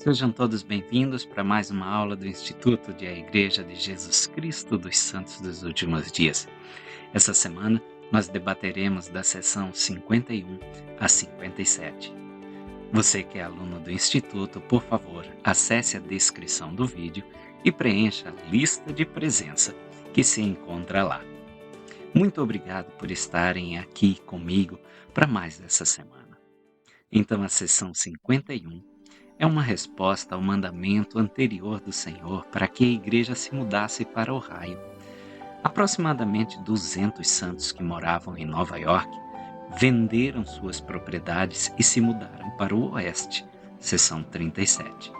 Sejam todos bem-vindos para mais uma aula do Instituto de A Igreja de Jesus Cristo dos Santos dos Últimos Dias. Essa semana nós debateremos da sessão 51 a 57. Você que é aluno do Instituto, por favor, acesse a descrição do vídeo e preencha a lista de presença que se encontra lá. Muito obrigado por estarem aqui comigo para mais dessa semana. Então, a sessão 51 é uma resposta ao mandamento anterior do Senhor para que a igreja se mudasse para Ohio. Aproximadamente 200 santos que moravam em Nova York venderam suas propriedades e se mudaram para o oeste, seção 37.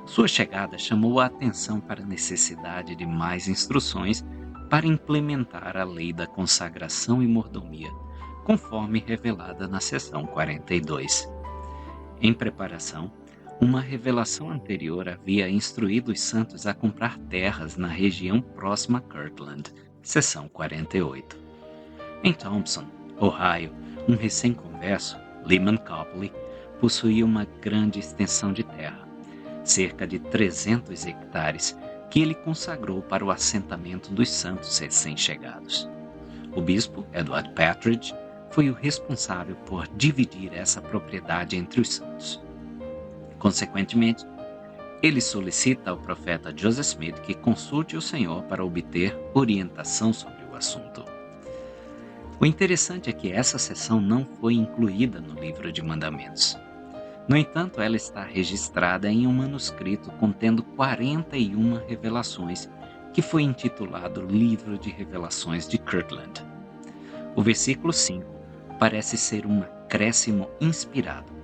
Sua chegada chamou a atenção para a necessidade de mais instruções para implementar a lei da consagração e mordomia, conforme revelada na seção 42. Em preparação, uma revelação anterior havia instruído os santos a comprar terras na região próxima a Kirtland, seção 48. Em Thompson, Ohio, um recém-converso, Lyman Copley, possuía uma grande extensão de terra, cerca de 300 hectares, que ele consagrou para o assentamento dos santos recém-chegados. O bispo, Edward Patridge, foi o responsável por dividir essa propriedade entre os santos. Consequentemente, ele solicita ao profeta Joseph Smith que consulte o Senhor para obter orientação sobre o assunto. O interessante é que essa seção não foi incluída no livro de mandamentos. No entanto, ela está registrada em um manuscrito contendo 41 revelações, que foi intitulado Livro de Revelações de Kirtland. O versículo 5 parece ser um acréscimo inspirado,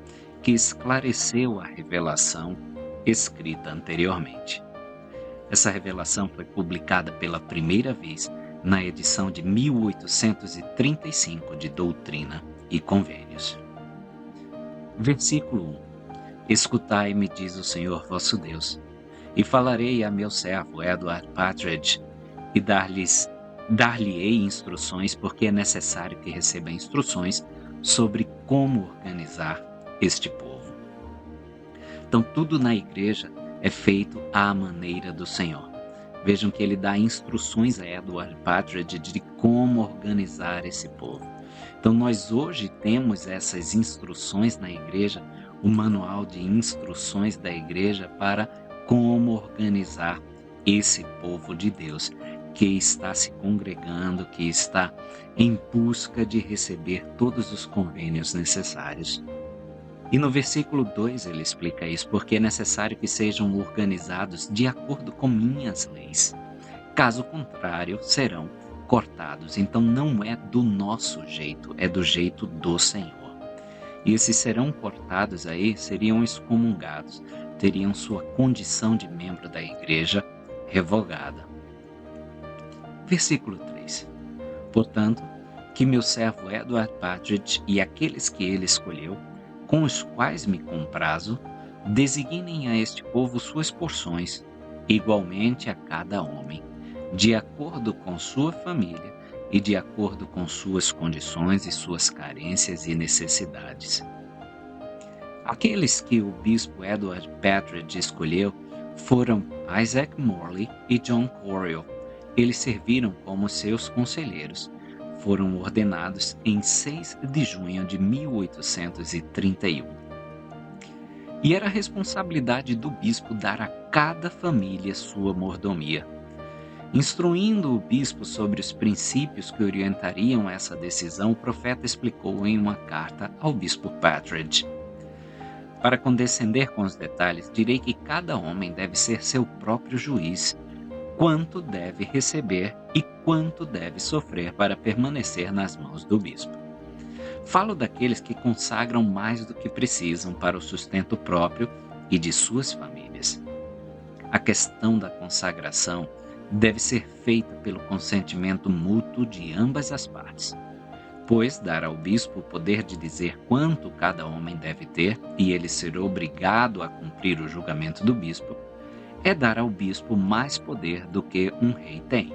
que esclareceu a revelação escrita anteriormente. Essa revelação foi publicada pela primeira vez na edição de 1835 de Doutrina e Convênios. Versículo 1: Escutai-me, diz o Senhor vosso Deus, e falarei a meu servo Edward Patridge, e dar-lhe-ei instruções, porque é necessário que receba instruções sobre como organizar este povo. Então, tudo na igreja é feito à maneira do Senhor. Vejam que ele dá instruções a Edward Patridge de como organizar esse povo. Então, nós hoje temos essas instruções na igreja, o manual de instruções da igreja para como organizar esse povo de Deus, que está se congregando, que está em busca de receber todos os convênios necessários. E no versículo 2 ele explica isso, porque é necessário que sejam organizados de acordo com minhas leis. Caso contrário, serão cortados. Então não é do nosso jeito, é do jeito do Senhor. E esses serão cortados aí, seriam excomungados, teriam sua condição de membro da igreja revogada. Versículo 3. Portanto, que meu servo Edward Patridge e aqueles que ele escolheu, com os quais me comprazo, designem a este povo suas porções, igualmente a cada homem, de acordo com sua família e de acordo com suas condições e suas carências e necessidades. Aqueles que o bispo Edward Patridge escolheu foram Isaac Morley e John Coriel. Eles serviram como seus conselheiros. Foram ordenados em 6 de junho de 1831. E era responsabilidade do bispo dar a cada família sua mordomia. Instruindo o bispo sobre os princípios que orientariam essa decisão, o profeta explicou em uma carta ao bispo Patridge. Para condescender com os detalhes, direi que cada homem deve ser seu próprio juiz, quanto deve receber e quanto deve sofrer para permanecer nas mãos do bispo. Falo daqueles que consagram mais do que precisam para o sustento próprio e de suas famílias. A questão da consagração deve ser feita pelo consentimento mútuo de ambas as partes, pois dar ao bispo o poder de dizer quanto cada homem deve ter e ele ser obrigado a cumprir o julgamento do bispo é dar ao bispo mais poder do que um rei tem.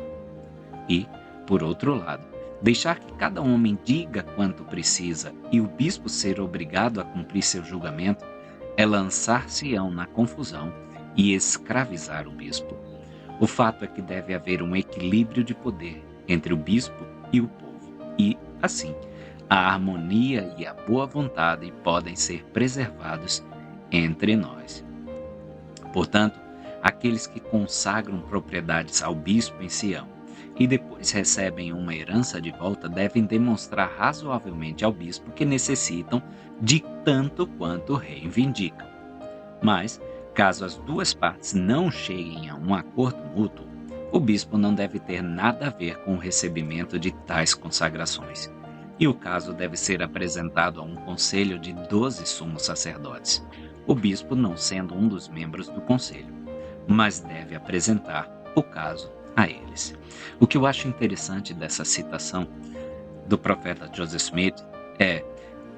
E, por outro lado, deixar que cada homem diga quanto precisa e o bispo ser obrigado a cumprir seu julgamento é lançar-se-ão na confusão e escravizar o bispo. O fato é que deve haver um equilíbrio de poder entre o bispo e o povo, e, assim, a harmonia e a boa vontade podem ser preservados entre nós. Portanto, aqueles que consagram propriedades ao bispo em Sião e depois recebem uma herança de volta devem demonstrar razoavelmente ao bispo que necessitam de tanto quanto reivindicam. Mas, caso as duas partes não cheguem a um acordo mútuo, o bispo não deve ter nada a ver com o recebimento de tais consagrações. E o caso deve ser apresentado a um conselho de 12 sumos sacerdotes, o bispo não sendo um dos membros do conselho, mas deve apresentar o caso a eles. O que eu acho interessante dessa citação do profeta Joseph Smith é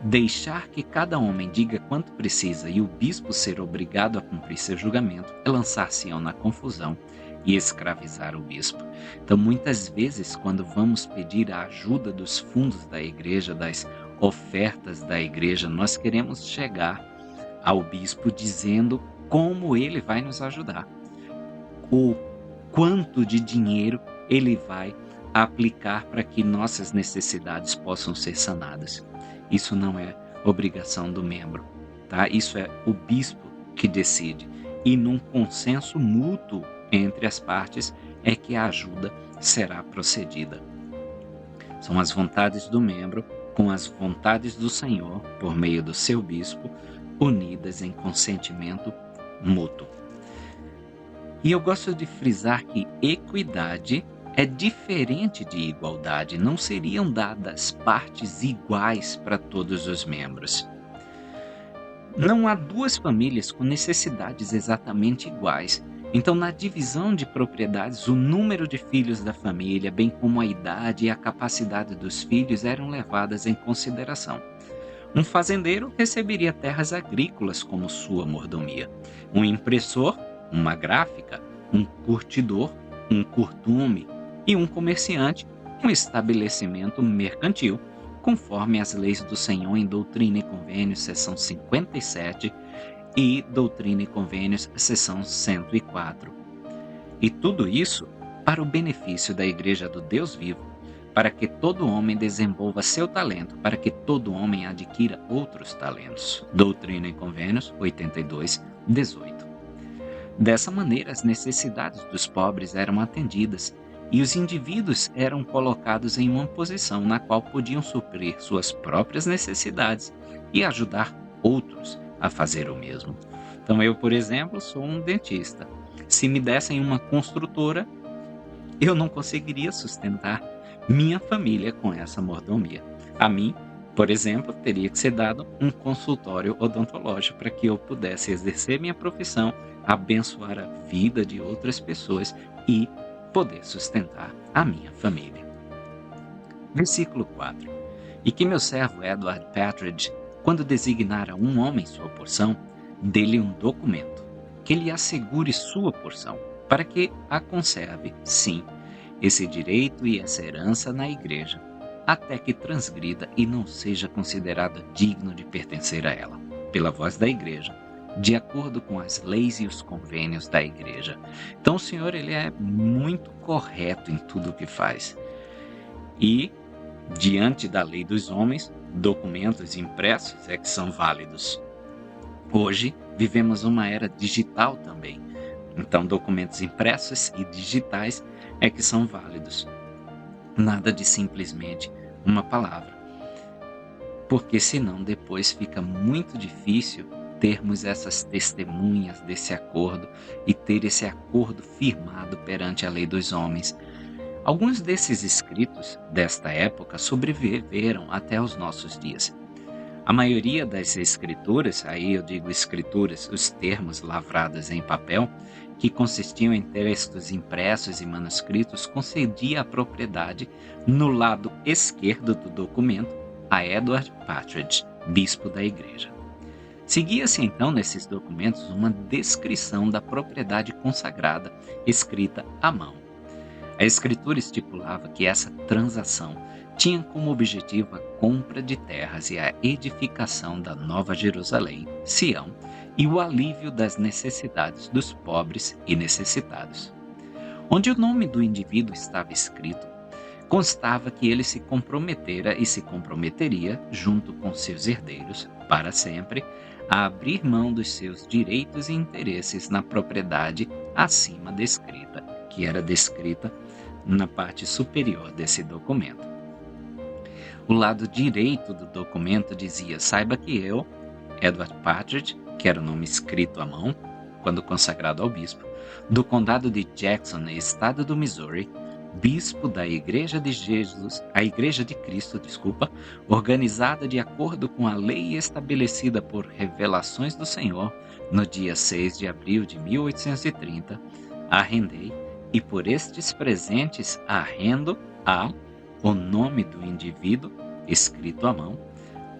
deixar que cada homem diga quanto precisa e o bispo ser obrigado a cumprir seu julgamento é lançar-se-ão na confusão e escravizar o bispo. Então, muitas vezes, quando vamos pedir a ajuda dos fundos da igreja, das ofertas da igreja, nós queremos chegar ao bispo dizendo como ele vai nos ajudar, o quanto de dinheiro ele vai aplicar para que nossas necessidades possam ser sanadas. Isso não é obrigação do membro, tá? Isso é o bispo que decide. E num consenso mútuo entre as partes é que a ajuda será procedida. São as vontades do membro com as vontades do Senhor, por meio do seu bispo, unidas em consentimento mútuo. E eu gosto de frisar que equidade é diferente de igualdade, não seriam dadas partes iguais para todos os membros. Não há duas famílias com necessidades exatamente iguais. Então, na divisão de propriedades, o número de filhos da família, bem como a idade e a capacidade dos filhos, eram levadas em consideração. Um fazendeiro receberia terras agrícolas como sua mordomia. Um impressor, uma gráfica, um curtidor, um curtume e um comerciante, um estabelecimento mercantil, conforme as leis do Senhor em Doutrina e Convênios, seção 57 e Doutrina e Convênios, seção 104. E tudo isso para o benefício da Igreja do Deus vivo, para que todo homem desenvolva seu talento, para que todo homem adquira outros talentos. Doutrina e Convênios 82, 18. Dessa maneira, as necessidades dos pobres eram atendidas e os indivíduos eram colocados em uma posição na qual podiam suprir suas próprias necessidades e ajudar outros a fazer o mesmo. Então, eu, por exemplo, sou um dentista. Se me dessem uma construtora, eu não conseguiria sustentar minha família com essa mordomia. A mim, por exemplo, teria que ser dado um consultório odontológico para que eu pudesse exercer minha profissão, abençoar a vida de outras pessoas e poder sustentar a minha família. Versículo 4. E que meu servo Edward Partridge, quando designar a um homem sua porção, dê-lhe um documento, que lhe assegure sua porção, para que a conserve, sim, esse direito e essa herança na igreja, até que transgrida e não seja considerado digno de pertencer a ela, pela voz da igreja, de acordo com as leis e os convênios da igreja. Então o Senhor, ele é muito correto em tudo o que faz. E, diante da lei dos homens, documentos impressos é que são válidos. Hoje, vivemos uma era digital também. Então, documentos impressos e digitais é que são válidos. Nada de simplesmente uma palavra. Porque senão depois fica muito difícil termos essas testemunhas desse acordo e ter esse acordo firmado perante a lei dos homens. Alguns desses escritos desta época sobreviveram até os nossos dias. A maioria das escrituras, aí eu digo escrituras, os termos lavrados em papel, que consistiam em textos impressos e manuscritos, concedia a propriedade no lado esquerdo do documento a Edward Partridge, bispo da igreja. Seguia-se então nesses documentos uma descrição da propriedade consagrada escrita à mão. A escritura estipulava que essa transação tinha como objetivo a compra de terras e a edificação da Nova Jerusalém, Sião, e o alívio das necessidades dos pobres e necessitados. Onde o nome do indivíduo estava escrito, constava que ele se comprometera e se comprometeria, junto com seus herdeiros, para sempre, a abrir mão dos seus direitos e interesses na propriedade acima descrita, que era descrita na parte superior desse documento. O lado direito do documento dizia: saiba que eu, Edward Partridge, que era o nome escrito à mão, quando consagrado ao bispo, do condado de Jackson, estado do Missouri, bispo da Igreja de Jesus, a Igreja de Cristo, organizada de acordo com a lei estabelecida por revelações do Senhor no dia 6 de abril de 1830, arrendei e por estes presentes arrendo o nome do indivíduo, escrito à mão,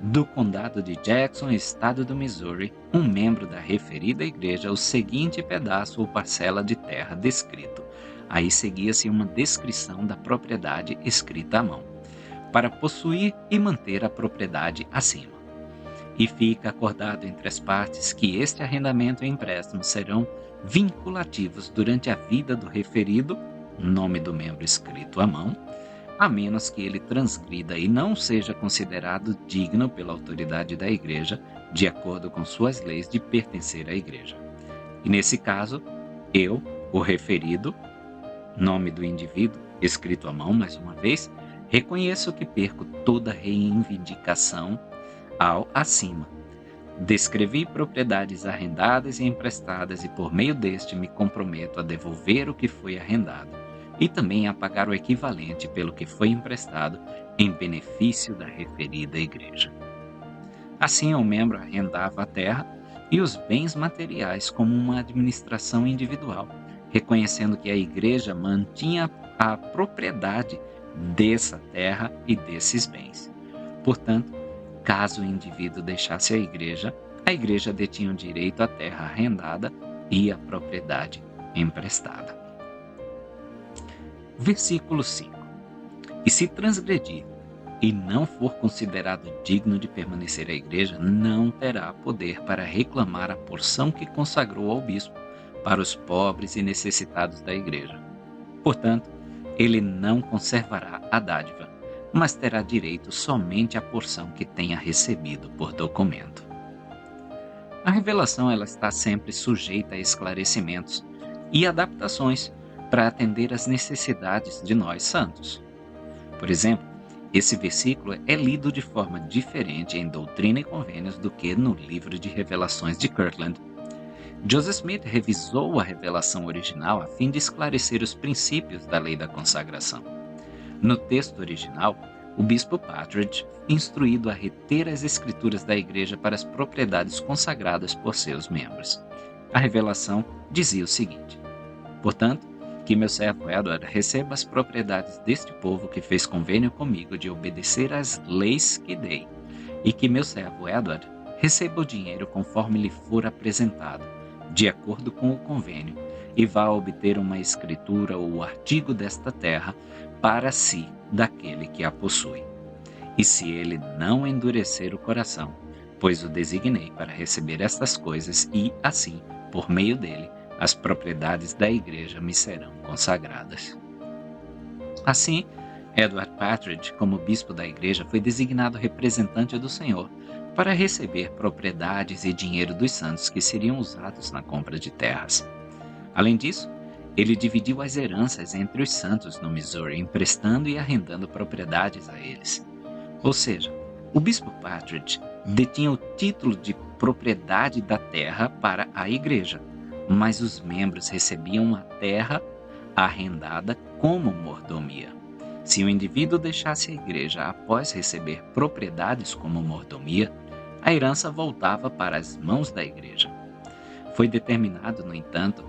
do condado de Jackson, estado do Missouri, um membro da referida igreja, o seguinte pedaço ou parcela de terra descrito. Aí seguia-se uma descrição da propriedade escrita à mão, para possuir e manter a propriedade acima. E fica acordado entre as partes que este arrendamento e empréstimo serão vinculativos durante a vida do referido, nome do membro escrito à mão, a menos que ele transgrida e não seja considerado digno pela autoridade da igreja, de acordo com suas leis, de pertencer à igreja. E nesse caso, eu, o referido, nome do indivíduo, escrito à mão mais uma vez, reconheço que perco toda reivindicação ao acima. Descrevi propriedades arrendadas e emprestadas e por meio deste me comprometo a devolver o que foi arrendado e também a pagar o equivalente pelo que foi emprestado em benefício da referida igreja. Assim, o membro arrendava a terra e os bens materiais como uma administração individual, reconhecendo que a igreja mantinha a propriedade dessa terra e desses bens. Portanto, caso o indivíduo deixasse a igreja detinha o direito à terra arrendada e à propriedade emprestada. Versículo 5. E se transgredir e não for considerado digno de permanecer à igreja, não terá poder para reclamar a porção que consagrou ao bispo para os pobres e necessitados da igreja. Portanto, ele não conservará a dádiva, mas terá direito somente à porção que tenha recebido por documento. A revelação ela está sempre sujeita a esclarecimentos e adaptações para atender às necessidades de nós santos. Por exemplo, esse versículo é lido de forma diferente em Doutrina e Convênios do que no livro de Revelações de Kirtland. Joseph Smith revisou a revelação original a fim de esclarecer os princípios da lei da consagração. No texto original, o bispo Partridge, instruído a reter as escrituras da igreja para as propriedades consagradas por seus membros. A revelação dizia o seguinte: portanto, que meu servo Edward receba as propriedades deste povo que fez convênio comigo de obedecer às leis que dei, e que meu servo Edward receba o dinheiro conforme lhe for apresentado, de acordo com o convênio, e vá obter uma escritura ou artigo desta terra para si daquele que a possui. E se ele não endurecer o coração, pois o designei para receber estas coisas e, assim, por meio dele, as propriedades da igreja me serão consagradas. Assim, Edward Partridge, como bispo da igreja, foi designado representante do Senhor para receber propriedades e dinheiro dos santos que seriam usados na compra de terras. Além disso, ele dividiu as heranças entre os santos no Missouri, emprestando e arrendando propriedades a eles. Ou seja, o bispo Partridge detinha o título de propriedade da terra para a igreja, mas os membros recebiam a terra arrendada como mordomia. Se o indivíduo deixasse a igreja após receber propriedades como mordomia, a herança voltava para as mãos da igreja. Foi determinado, no entanto,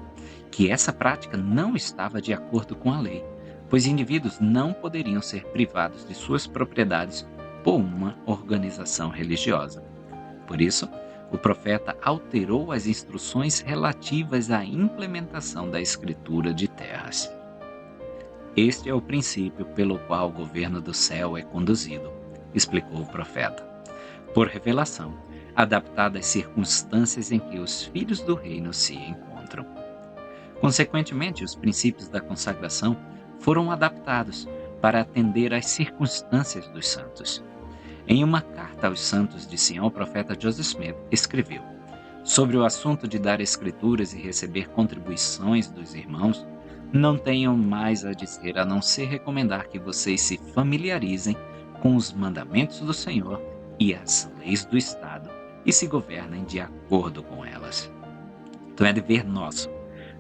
que essa prática não estava de acordo com a lei, pois indivíduos não poderiam ser privados de suas propriedades por uma organização religiosa. Por isso, o profeta alterou as instruções relativas à implementação da escritura de terras. Este é o princípio pelo qual o governo do céu é conduzido, explicou o profeta. Por revelação, adaptada às circunstâncias em que os filhos do reino se encontram. Consequentemente, os princípios da consagração foram adaptados para atender às circunstâncias dos santos. Em uma carta aos santos de Sião, o profeta Joseph Smith escreveu: sobre o assunto de dar escrituras e receber contribuições dos irmãos, não tenham mais a dizer a não ser recomendar que vocês se familiarizem com os mandamentos do Senhor e as leis do Estado e se governem de acordo com elas. Então é dever nosso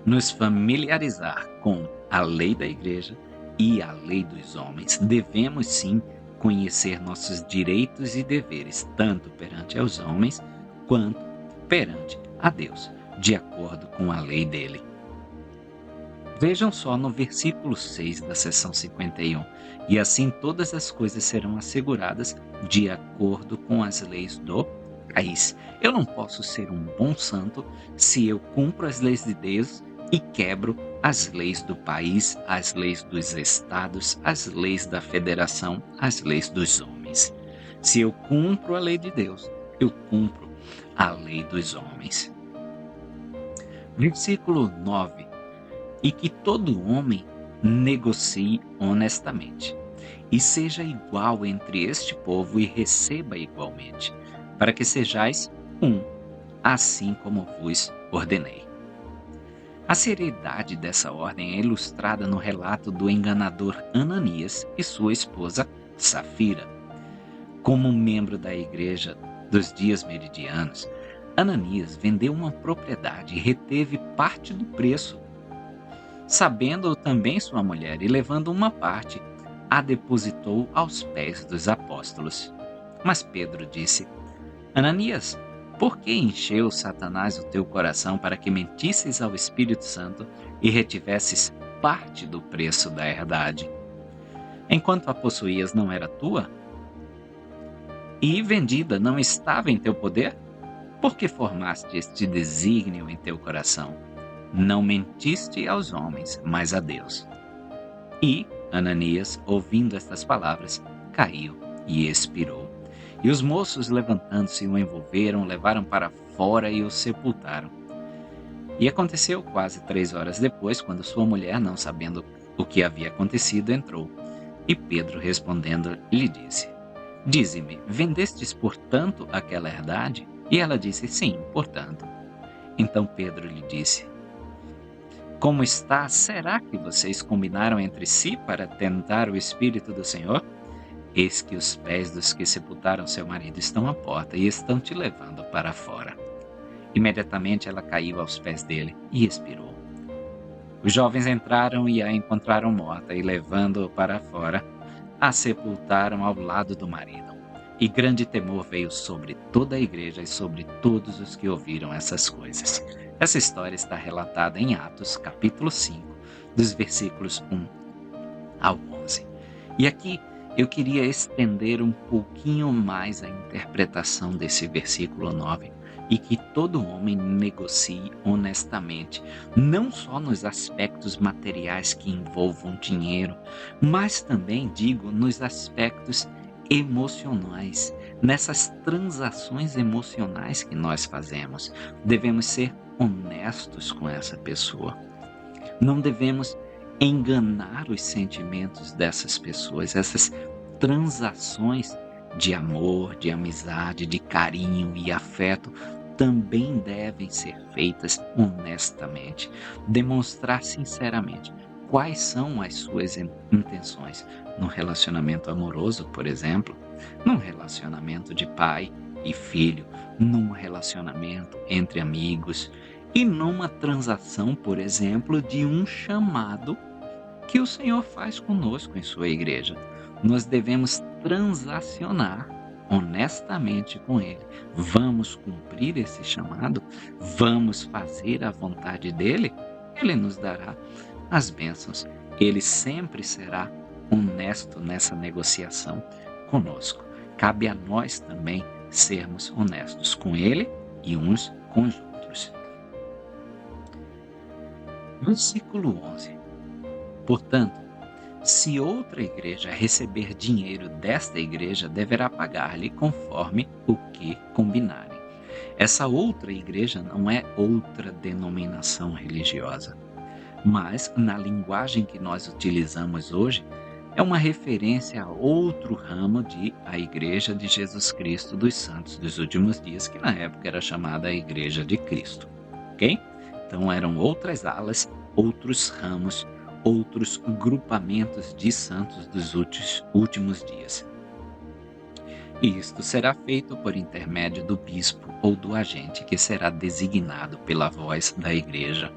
nos familiarizar com a lei da igreja e a lei dos homens. Devemos sim conhecer nossos direitos e deveres, tanto perante aos homens quanto perante a Deus, de acordo com a lei dele. Vejam só no versículo 6 da seção 51, e assim todas as coisas serão asseguradas de acordo com as leis do país. Eu não posso ser um bom santo se eu cumpro as leis de Deus e quebro as leis do país, as leis dos estados, as leis da federação, as leis dos homens. Se eu cumpro a lei de Deus, eu cumpro a lei dos homens. Versículo 9. E que todo homem negocie honestamente, e seja igual entre este povo e receba igualmente, para que sejais um, assim como vos ordenei. A seriedade dessa ordem é ilustrada no relato do enganador Ananias e sua esposa Safira. Como membro da igreja dos dias meridianos, Ananias vendeu uma propriedade e reteve parte do preço. Sabendo-o também sua mulher, e levando uma parte, a depositou aos pés dos apóstolos. Mas Pedro disse: Ananias, por que encheu Satanás o teu coração para que mentisses ao Espírito Santo e retivesses parte do preço da herdade? Enquanto a possuías, não era tua? E vendida não estava em teu poder? Por que formaste este desígnio em teu coração? Não mentiste aos homens, mas a Deus. E Ananias, ouvindo estas palavras, caiu e expirou. E os moços, levantando-se, o envolveram, levaram para fora e o sepultaram. E aconteceu quase 3 horas depois, quando sua mulher, não sabendo o que havia acontecido, entrou. E Pedro, respondendo, lhe disse: Dize-me, vendestes portanto aquela herdade? E ela disse: Sim, portanto. Então Pedro lhe disse: Como está? Será que vocês combinaram entre si para tentar o Espírito do Senhor? Eis que os pés dos que sepultaram seu marido estão à porta e estão te levando para fora. Imediatamente ela caiu aos pés dele e expirou. Os jovens entraram e a encontraram morta e, levando-a para fora, a sepultaram ao lado do marido. E grande temor veio sobre toda a igreja e sobre todos os que ouviram essas coisas. Essa história está relatada em Atos, capítulo 5, dos versículos 1 ao 11. E aqui eu queria estender um pouquinho mais a interpretação desse versículo 9, e que todo homem negocie honestamente, não só nos aspectos materiais que envolvam dinheiro, mas também, digo, nos aspectos emocionais, nessas transações emocionais que nós fazemos. Devemos ser honestos com essa pessoa. Não devemos enganar os sentimentos dessas pessoas. Essas transações de amor, de amizade, de carinho e afeto também devem ser feitas honestamente. Demonstrar sinceramente quais são as suas intenções no relacionamento amoroso, por exemplo, num relacionamento de pai e filho, num relacionamento entre amigos e numa transação, por exemplo, de um chamado que o Senhor faz conosco em sua igreja. Nós devemos transacionar honestamente com Ele. Vamos cumprir esse chamado? Vamos fazer a vontade dEle? Ele nos dará as bênçãos. Ele sempre será honesto nessa negociação conosco. Cabe a nós também sermos honestos com Ele e uns com os outros. Versículo 11. Portanto, se outra igreja receber dinheiro desta igreja, deverá pagar-lhe conforme o que combinarem. Essa outra igreja não é outra denominação religiosa, mas na linguagem que nós utilizamos hoje, é uma referência a outro ramo de a Igreja de Jesus Cristo dos Santos dos Últimos Dias, que na época era chamada a Igreja de Cristo, ok? Então eram outras alas, outros ramos, outros grupamentos de santos dos últimos dias. E isto será feito por intermédio do bispo ou do agente que será designado pela voz da igreja.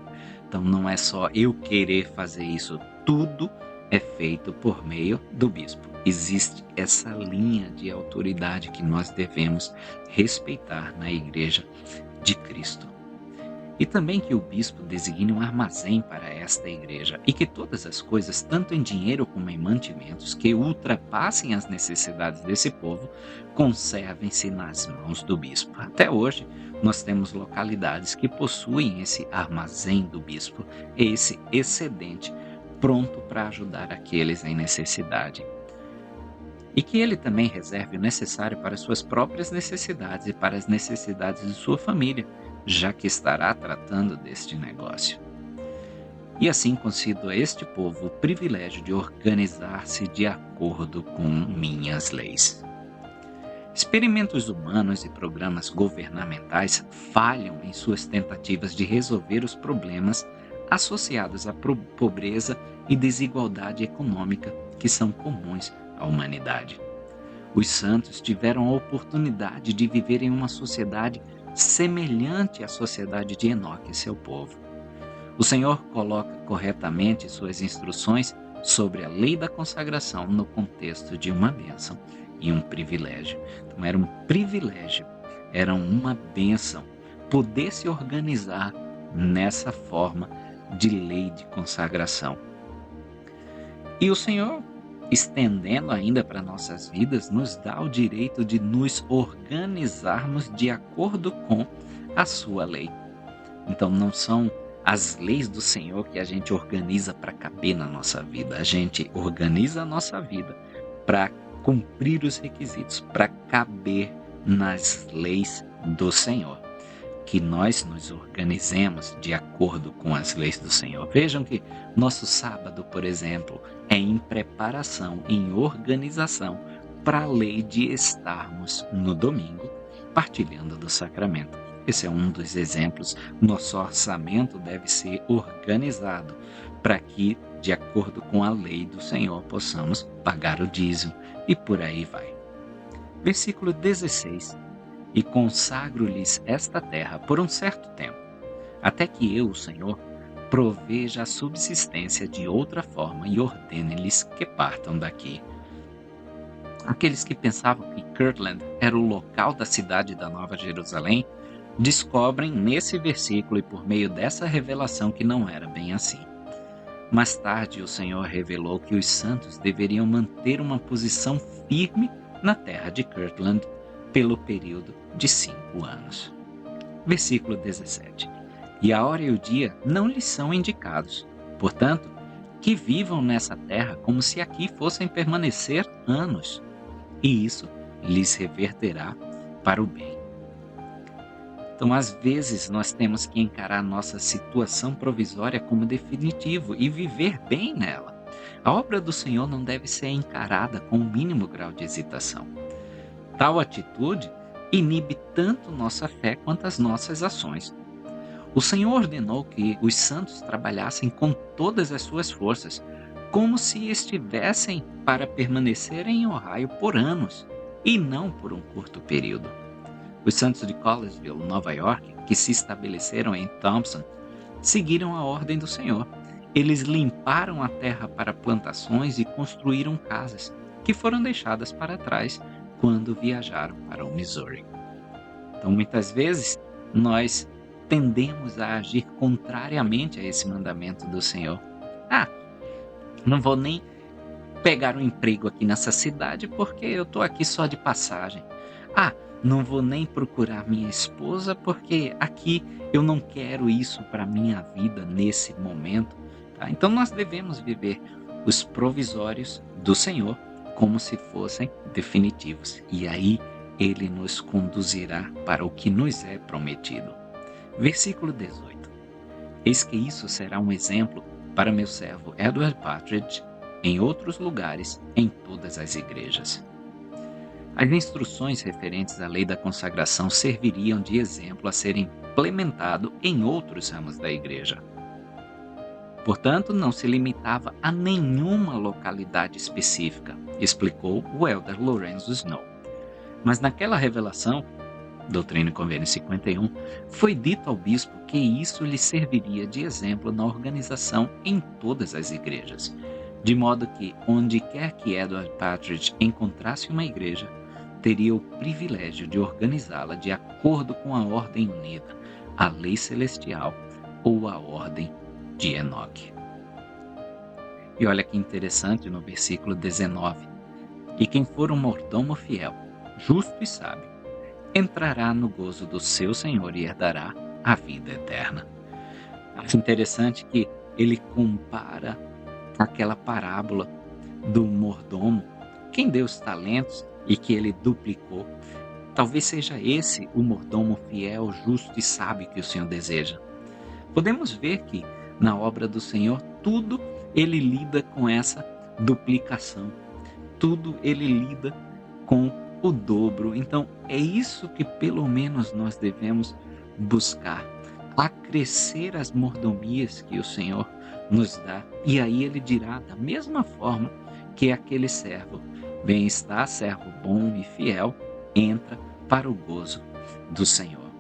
Então não é só eu querer fazer isso, tudo é feito por meio do bispo. Existe essa linha de autoridade que nós devemos respeitar na igreja de Cristo. E também que o bispo designe um armazém para esta igreja e que todas as coisas, tanto em dinheiro como em mantimentos, que ultrapassem as necessidades desse povo, conservem-se nas mãos do bispo. Até hoje, nós temos localidades que possuem esse armazém do bispo, esse excedente, pronto para ajudar aqueles em necessidade. E que ele também reserve o necessário para suas próprias necessidades e para as necessidades de sua família, já que estará tratando deste negócio. E assim concedo a este povo o privilégio de organizar-se de acordo com minhas leis. Experimentos humanos e programas governamentais falham em suas tentativas de resolver os problemas associados à pobreza e desigualdade econômica que são comuns à humanidade. Os santos tiveram a oportunidade de viver em uma sociedade semelhante à sociedade de Enoque e seu povo. O Senhor coloca corretamente suas instruções sobre a lei da consagração no contexto de uma bênção e um privilégio. Então era um privilégio, era uma bênção poder se organizar nessa forma de lei de consagração. E o Senhor, estendendo ainda para nossas vidas, nos dá o direito de nos organizarmos de acordo com a sua lei. Então não são as leis do Senhor que a gente organiza para caber na nossa vida. A gente organiza a nossa vida para cumprir os requisitos, para caber nas leis do Senhor. Que nós nos organizemos de acordo com as leis do Senhor. Vejam que nosso sábado, por exemplo, é em preparação, em organização para a lei de estarmos no domingo partilhando do sacramento. Esse é um dos exemplos. Nosso orçamento deve ser organizado para que, de acordo com a lei do Senhor, possamos pagar o dízimo e por aí vai. Versículo 16. E consagro-lhes esta terra por um certo tempo, até que eu, o Senhor, proveja a subsistência de outra forma e ordene-lhes que partam daqui. Aqueles que pensavam que Kirtland era o local da cidade da Nova Jerusalém, descobrem nesse versículo e por meio dessa revelação que não era bem assim. Mais tarde, o Senhor revelou que os santos deveriam manter uma posição firme na terra de Kirtland pelo período de 5 anos. Versículo 17. E a hora e o dia não lhes são indicados. Portanto, que vivam nessa terra como se aqui fossem permanecer anos. E isso lhes reverterá para o bem. Então, às vezes, nós temos que encarar nossa situação provisória como definitivo e viver bem nela. A obra do Senhor não deve ser encarada com o mínimo grau de hesitação. Tal atitude inibe tanto nossa fé quanto as nossas ações. O Senhor ordenou que os santos trabalhassem com todas as suas forças, como se estivessem para permanecer em Ohio por anos, e não por um curto período. Os santos de Collegeville, Nova York, que se estabeleceram em Thompson, seguiram a ordem do Senhor. Eles limparam a terra para plantações e construíram casas, que foram deixadas para trás quando viajaram para o Missouri. Então, muitas vezes, nós tendemos a agir contrariamente a esse mandamento do Senhor. Não vou nem pegar um emprego aqui nessa cidade porque eu estou aqui só de passagem. Não vou nem procurar minha esposa porque aqui eu não quero isso para minha vida nesse momento. Tá? Então, nós devemos viver os provisórios do Senhor como se fossem definitivos. E aí ele nos conduzirá para o que nos é prometido. Versículo 18. Eis que isso será um exemplo para meu servo Edward Partridge em outros lugares, em todas as igrejas. As instruções referentes à lei da consagração serviriam de exemplo a ser implementado em outros ramos da igreja. Portanto, não se limitava a nenhuma localidade específica, explicou o elder Lorenzo Snow. Mas naquela revelação, Doutrina e Convênio 51, foi dito ao bispo que isso lhe serviria de exemplo na organização em todas as igrejas, de modo que, onde quer que Edward Partridge encontrasse uma igreja, teria o privilégio de organizá-la de acordo com a ordem unida, a lei celestial ou a ordem de Enoque. E olha que interessante no versículo 19. E quem for um mordomo fiel, justo e sábio, entrará no gozo do seu Senhor e herdará a vida eterna. Acho interessante que ele compara aquela parábola do mordomo, quem deu os talentos e que ele duplicou. Talvez seja esse o mordomo fiel, justo e sábio que o Senhor deseja. Podemos ver que na obra do Senhor tudo ele lida com essa duplicação, tudo ele lida com o dobro. Então é isso que pelo menos nós devemos buscar, acrescer as mordomias que o Senhor nos dá. E aí ele dirá da mesma forma que aquele servo: bem está, servo bom e fiel, entra para o gozo do Senhor.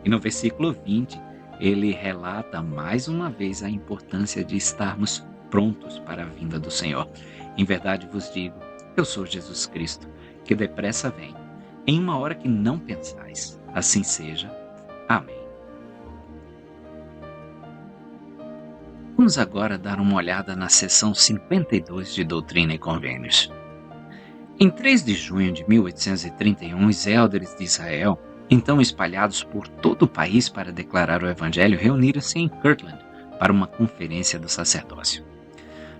E no versículo 20, ele relata mais uma vez a importância de estarmos prontos para a vinda do Senhor. Em verdade vos digo, eu sou Jesus Cristo, que depressa vem, em uma hora que não pensais. Assim seja. Amém. Vamos agora dar uma olhada na seção 52 de Doutrina e Convênios. Em 3 de junho de 1831, os élderes de Israel, então espalhados por todo o país para declarar o Evangelho, reuniram-se em Kirtland para uma conferência do sacerdócio.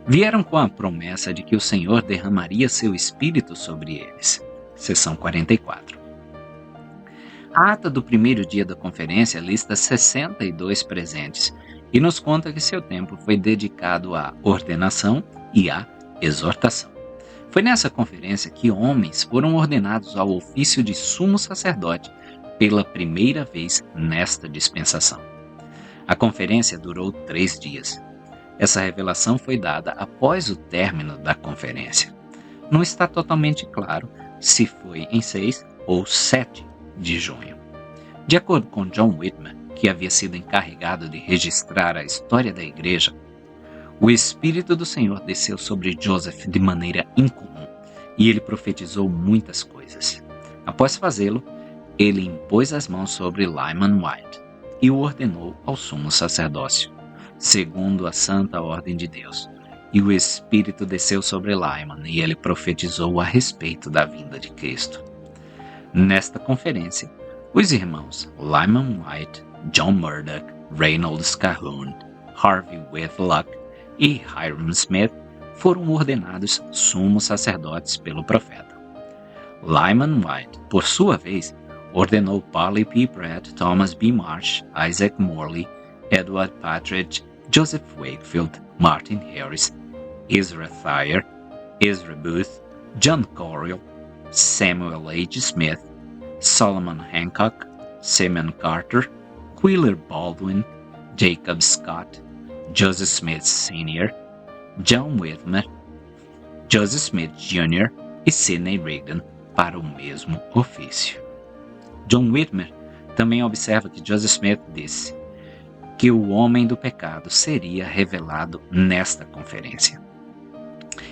Vieram com a promessa de que o Senhor derramaria seu Espírito sobre eles. Seção 44. A ata do primeiro dia da conferência lista 62 presentes e nos conta que seu tempo foi dedicado à ordenação e à exortação. Foi nessa conferência que homens foram ordenados ao ofício de sumo sacerdote pela primeira vez nesta dispensação. A conferência durou 3 dias. Essa revelação foi dada após o término da conferência. Não está totalmente claro se foi em 6 ou 7 de junho. De acordo com John Whitman, que havia sido encarregado de registrar a história da igreja, o Espírito do Senhor desceu sobre Joseph de maneira incomum e ele profetizou muitas coisas. Após fazê-lo, ele impôs as mãos sobre Lyman White e o ordenou ao sumo sacerdócio, segundo a santa ordem de Deus. E o Espírito desceu sobre Lyman e ele profetizou a respeito da vinda de Cristo. Nesta conferência, os irmãos Lyman White, John Murdoch, Reynolds Calhoun, Harvey Whitlock e Hiram Smith foram ordenados sumos sacerdotes pelo profeta. Lyman White, por sua vez, ordenou Parley P. Pratt, Thomas B. Marsh, Isaac Morley, Edward Partridge, Joseph Wakefield, Martin Harris, Ezra Thayer, Ezra Booth, John Coriel, Samuel H. Smith, Solomon Hancock, Simon Carter, Wheeler Baldwin, Jacob Scott, Joseph Smith Sr., John Whitmer, Joseph Smith Jr. e Sidney Rigdon para o mesmo ofício. John Whitmer também observa que Joseph Smith disse que o homem do pecado seria revelado nesta conferência.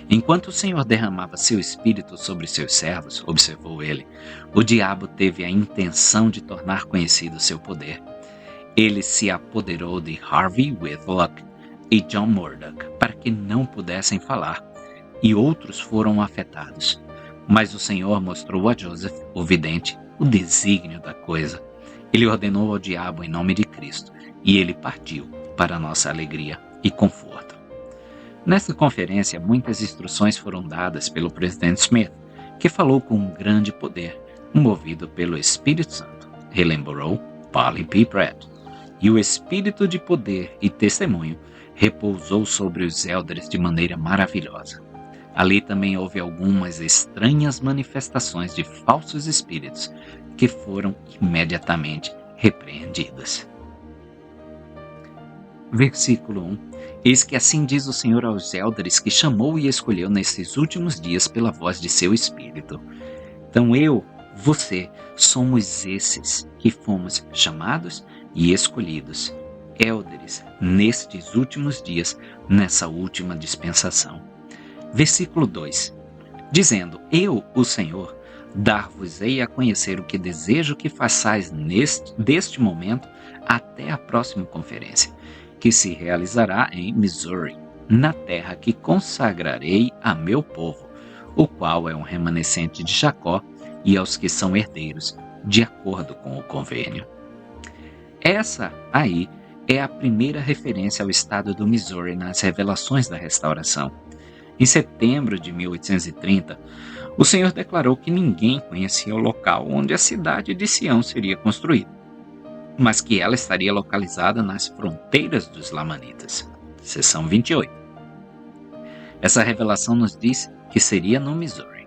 Enquanto o Senhor derramava seu espírito sobre seus servos, observou ele, o diabo teve a intenção de tornar conhecido seu poder. Ele se apoderou de Harvey Whitlock e John Murdoch para que não pudessem falar, e outros foram afetados. Mas o Senhor mostrou a Joseph, o vidente, o desígnio da coisa. Ele ordenou ao diabo em nome de Cristo, e ele partiu para nossa alegria e conforto. Nesta conferência, muitas instruções foram dadas pelo presidente Smith, que falou com um grande poder, movido pelo Espírito Santo, relembrou Polly P. Pratt. E o espírito de poder e testemunho repousou sobre os elders de maneira maravilhosa. Ali também houve algumas estranhas manifestações de falsos espíritos que foram imediatamente repreendidas. Versículo 1. Eis que assim diz o Senhor aos elders que chamou e escolheu nesses últimos dias pela voz de seu Espírito. Então você, somos esses que fomos chamados e escolhidos, elders, nestes últimos dias, nessa última dispensação. Versículo 2. Dizendo, eu, o Senhor, dar-vos-ei a conhecer o que desejo que façais deste momento até a próxima conferência, que se realizará em Missouri, na terra que consagrarei a meu povo, o qual é um remanescente de Jacó, e aos que são herdeiros, de acordo com o convênio. Essa aí é a primeira referência ao estado do Missouri nas revelações da restauração. Em setembro de 1830, o Senhor declarou que ninguém conhecia o local onde a cidade de Sião seria construída, mas que ela estaria localizada nas fronteiras dos Lamanitas. Seção 28. Essa revelação nos diz que seria no Missouri.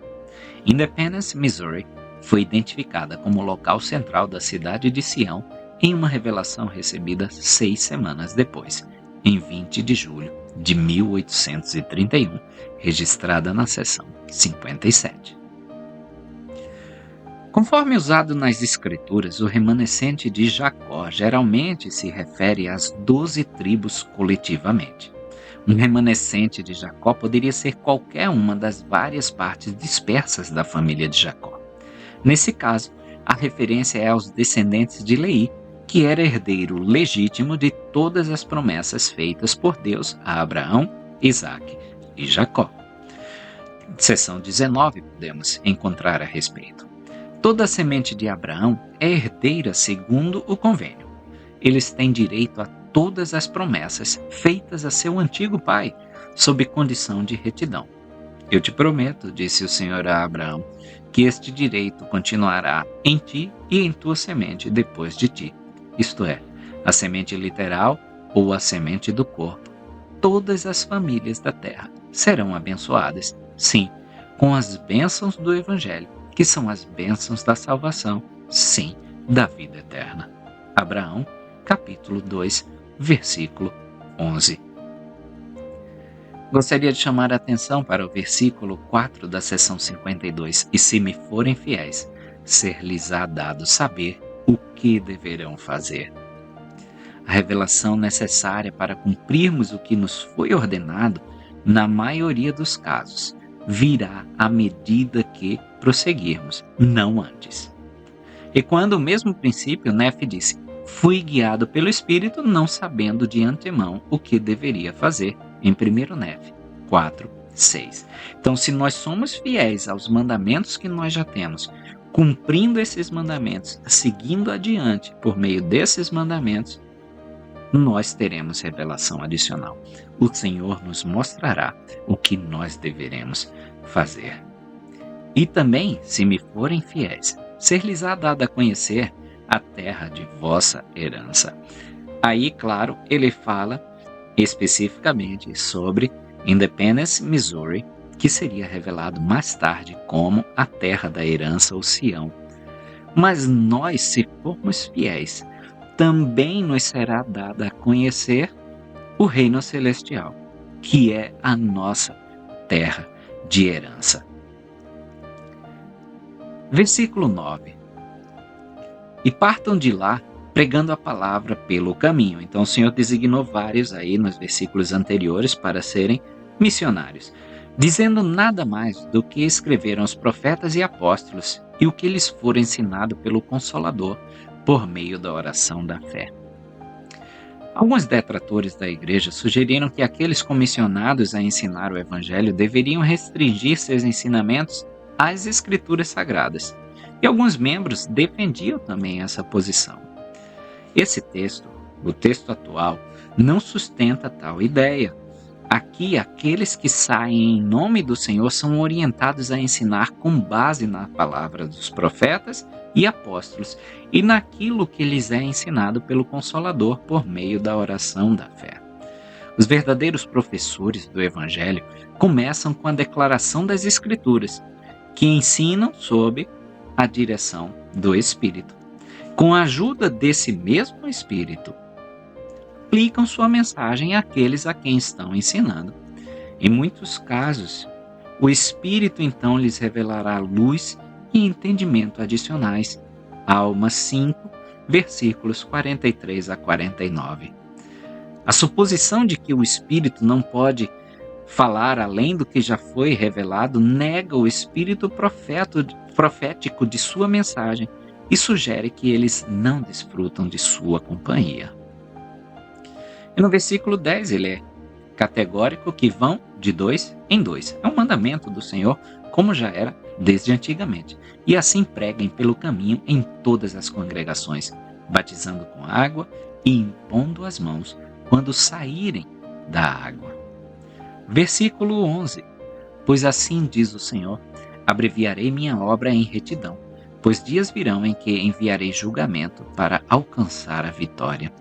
Independence, Missouri, foi identificada como o local central da cidade de Sião em uma revelação recebida 6 semanas depois, em 20 de julho de 1831, registrada na seção 57. Conforme usado nas Escrituras, o remanescente de Jacó geralmente se refere às 12 tribos coletivamente. Um remanescente de Jacó poderia ser qualquer uma das várias partes dispersas da família de Jacó. Nesse caso, a referência é aos descendentes de Leí, que era herdeiro legítimo de todas as promessas feitas por Deus a Abraão, Isaque e Jacó. Seção 19 podemos encontrar a respeito. Toda a semente de Abraão é herdeira segundo o convênio. Eles têm direito a todas as promessas feitas a seu antigo pai, sob condição de retidão. Eu te prometo, disse o Senhor a Abraão, que este direito continuará em ti e em tua semente depois de ti, isto é, a semente literal ou a semente do corpo. Todas as famílias da terra serão abençoadas, sim, com as bênçãos do Evangelho, que são as bênçãos da salvação, sim, da vida eterna. Abraão, capítulo 2, versículo 11. Gostaria de chamar a atenção para o versículo 4 da seção 52. E se me forem fiéis, ser-lhes-á dado saber o que deverão fazer. A revelação necessária para cumprirmos o que nos foi ordenado, na maioria dos casos, virá à medida que prosseguirmos, não antes. E quando o mesmo princípio, Nefe disse, fui guiado pelo Espírito, não sabendo de antemão o que deveria fazer, em 1 Nefe 4, 6. Então, se nós somos fiéis aos mandamentos que nós já temos, cumprindo esses mandamentos, seguindo adiante por meio desses mandamentos, nós teremos revelação adicional. O Senhor nos mostrará o que nós deveremos fazer. E também, se me forem fiéis, ser-lhes-á dado a conhecer a terra de vossa herança. Aí, claro, ele fala especificamente sobre Independence, Missouri, que seria revelado mais tarde como a terra da herança ou Sião. Mas nós, se formos fiéis, também nos será dado a conhecer o reino celestial, que é a nossa terra de herança. Versículo 9. E partam de lá, pregando a palavra pelo caminho. Então o Senhor designou vários aí nos versículos anteriores para serem missionários, dizendo nada mais do que escreveram os profetas e apóstolos e o que lhes for ensinado pelo Consolador por meio da oração da fé. Alguns detratores da igreja sugeriram que aqueles comissionados a ensinar o evangelho deveriam restringir seus ensinamentos às escrituras sagradas, e alguns membros defendiam também essa posição. Esse texto, o texto atual, não sustenta tal ideia. Aqui, aqueles que saem em nome do Senhor são orientados a ensinar com base na palavra dos profetas e apóstolos e naquilo que lhes é ensinado pelo Consolador por meio da oração da fé. Os verdadeiros professores do Evangelho começam com a declaração das Escrituras, que ensinam sob a direção do Espírito. Com a ajuda desse mesmo Espírito, aplicam sua mensagem àqueles a quem estão ensinando. Em muitos casos, o Espírito então lhes revelará luz e entendimento adicionais. Alma 5, versículos 43 a 49. A suposição de que o Espírito não pode falar além do que já foi revelado nega o espírito profético de sua mensagem e sugere que eles não desfrutam de sua companhia. E no versículo 10 ele é categórico que vão de 2 em 2. É um mandamento do Senhor, como já era desde antigamente. E assim preguem pelo caminho em todas as congregações, batizando com água e impondo as mãos quando saírem da água. Versículo 11. Pois assim diz o Senhor, abreviarei minha obra em retidão, pois dias virão em que enviarei julgamento para alcançar a vitória.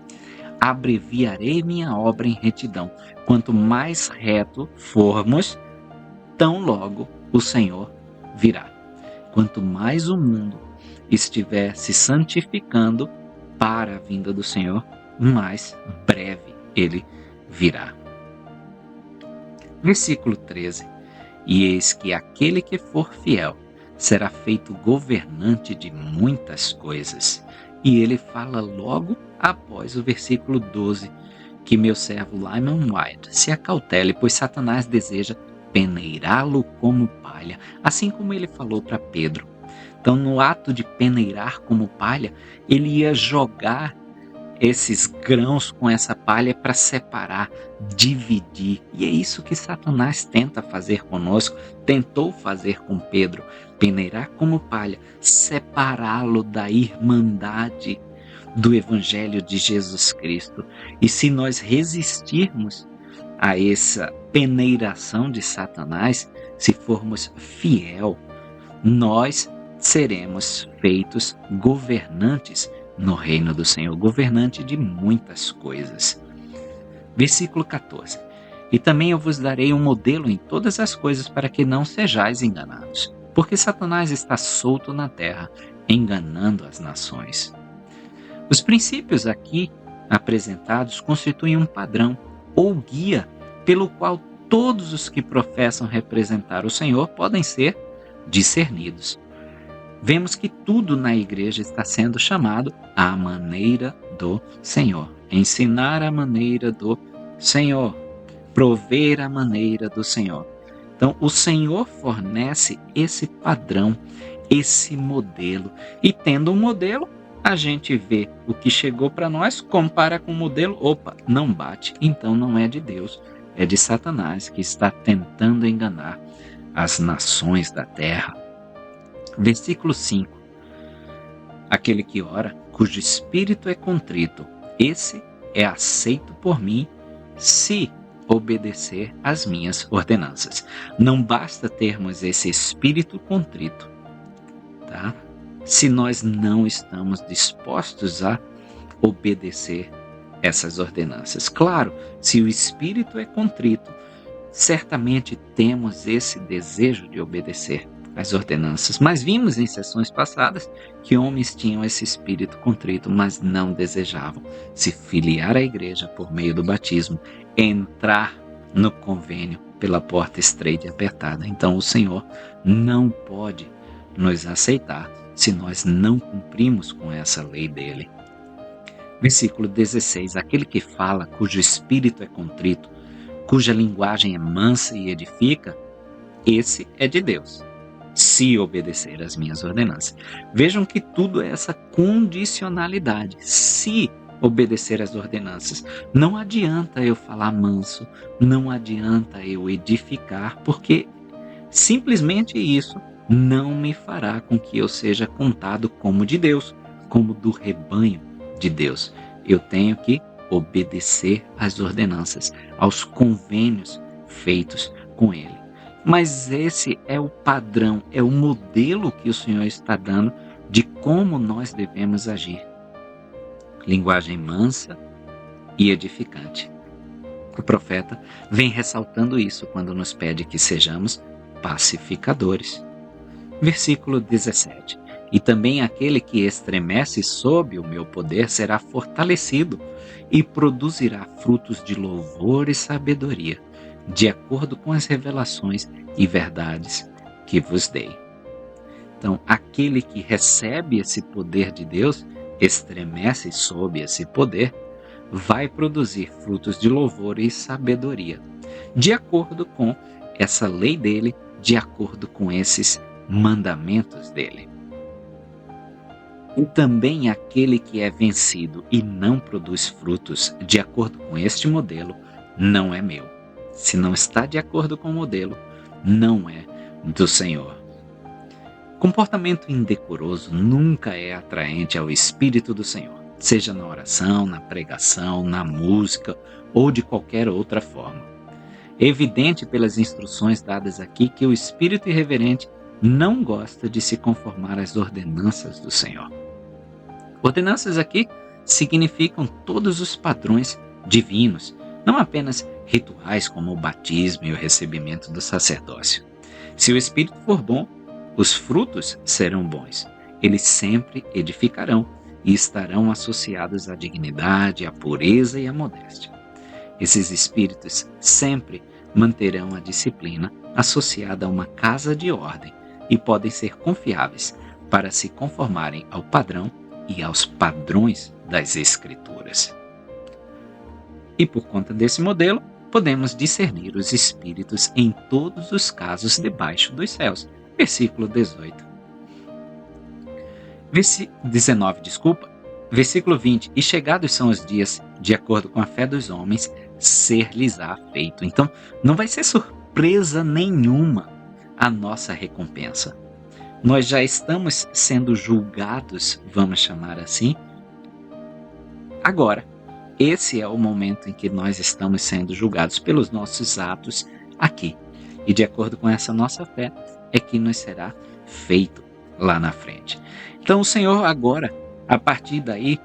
Abreviarei minha obra em retidão. Quanto mais reto formos, tão logo o Senhor virá. Quanto mais o mundo estiver se santificando para a vinda do Senhor, mais breve ele virá. Versículo 13. E eis que aquele que for fiel será feito governante de muitas coisas. E ele fala logo após o versículo 12, que meu servo Lyman White se acautele, pois Satanás deseja peneirá-lo como palha, assim como ele falou para Pedro. Então, no ato de peneirar como palha, ele ia jogar esses grãos com essa palha para separar, dividir. E é isso que Satanás tenta fazer conosco, tentou fazer com Pedro, peneirar como palha, separá-lo da irmandade do Evangelho de Jesus Cristo. E se nós resistirmos a essa peneiração de Satanás, se formos fiel, nós seremos feitos governantes no reino do Senhor, governante de muitas coisas. Versículo 14. E também eu vos darei um modelo em todas as coisas para que não sejais enganados, porque Satanás está solto na terra, enganando as nações. Os princípios aqui apresentados constituem um padrão ou guia pelo qual todos os que professam representar o Senhor podem ser discernidos. Vemos que tudo na igreja está sendo chamado à maneira do Senhor. Ensinar a maneira do Senhor. Prover a maneira do Senhor. Então, o Senhor fornece esse padrão, esse modelo. E tendo um modelo, a gente vê o que chegou para nós, compara com o modelo, opa, não bate, então não é de Deus, é de Satanás que está tentando enganar as nações da terra. Versículo 5. Aquele que ora, cujo espírito é contrito, esse é aceito por mim, se obedecer às minhas ordenanças. Não basta termos esse espírito contrito, tá? Se nós não estamos dispostos a obedecer essas ordenanças. Claro, se o espírito é contrito, certamente temos esse desejo de obedecer as ordenanças. Mas vimos em sessões passadas que homens tinham esse espírito contrito, mas não desejavam se filiar à igreja por meio do batismo, entrar no convênio pela porta estreita e apertada. Então o Senhor não pode nos aceitar se nós não cumprimos com essa lei dele. Versículo 16. Aquele que fala, cujo espírito é contrito, cuja linguagem é mansa e edifica, esse é de Deus, se obedecer às minhas ordenanças. Vejam que tudo é essa condicionalidade. Se obedecer às ordenanças. Não adianta eu falar manso, não adianta eu edificar, porque simplesmente isso não me fará com que eu seja contado como de Deus, como do rebanho de Deus. Eu tenho que obedecer às ordenanças, aos convênios feitos com Ele. Mas esse é o padrão, é o modelo que o Senhor está dando de como nós devemos agir. Linguagem mansa e edificante. O profeta vem ressaltando isso quando nos pede que sejamos pacificadores. Versículo 17. E também aquele que estremece sob o meu poder será fortalecido e produzirá frutos de louvor e sabedoria, de acordo com as revelações e verdades que vos dei. Então, aquele que recebe esse poder de Deus, estremece sob esse poder, vai produzir frutos de louvor e sabedoria, de acordo com essa lei dele, de acordo com esses mandamentos dele. E também aquele que é vencido e não produz frutos de acordo com este modelo, não é meu. Se não está de acordo com o modelo, não é do Senhor. Comportamento indecoroso nunca é atraente ao Espírito do Senhor, seja na oração, na pregação, na música ou de qualquer outra forma. É evidente pelas instruções dadas aqui que o espírito irreverente não gosta de se conformar às ordenanças do Senhor. Ordenanças aqui significam todos os padrões divinos, não apenas rituais como o batismo e o recebimento do sacerdócio. Se o espírito for bom, os frutos serão bons. Eles sempre edificarão e estarão associados à dignidade, à pureza e à modéstia. Esses espíritos sempre manterão a disciplina associada a uma casa de ordem e podem ser confiáveis para se conformarem ao padrão e aos padrões das Escrituras. E por conta desse modelo, podemos discernir os espíritos em todos os casos debaixo dos céus. Versículo 18. 19, Versículo 20. E chegados são os dias, de acordo com a fé dos homens, ser-lhes-á feito. Então, não vai ser surpresa nenhuma a nossa recompensa. Nós já estamos sendo julgados, vamos chamar assim. Agora, esse é o momento em que nós estamos sendo julgados pelos nossos atos aqui. E de acordo com essa nossa fé, é que nos será feito lá na frente. Então o Senhor agora, a partir daí,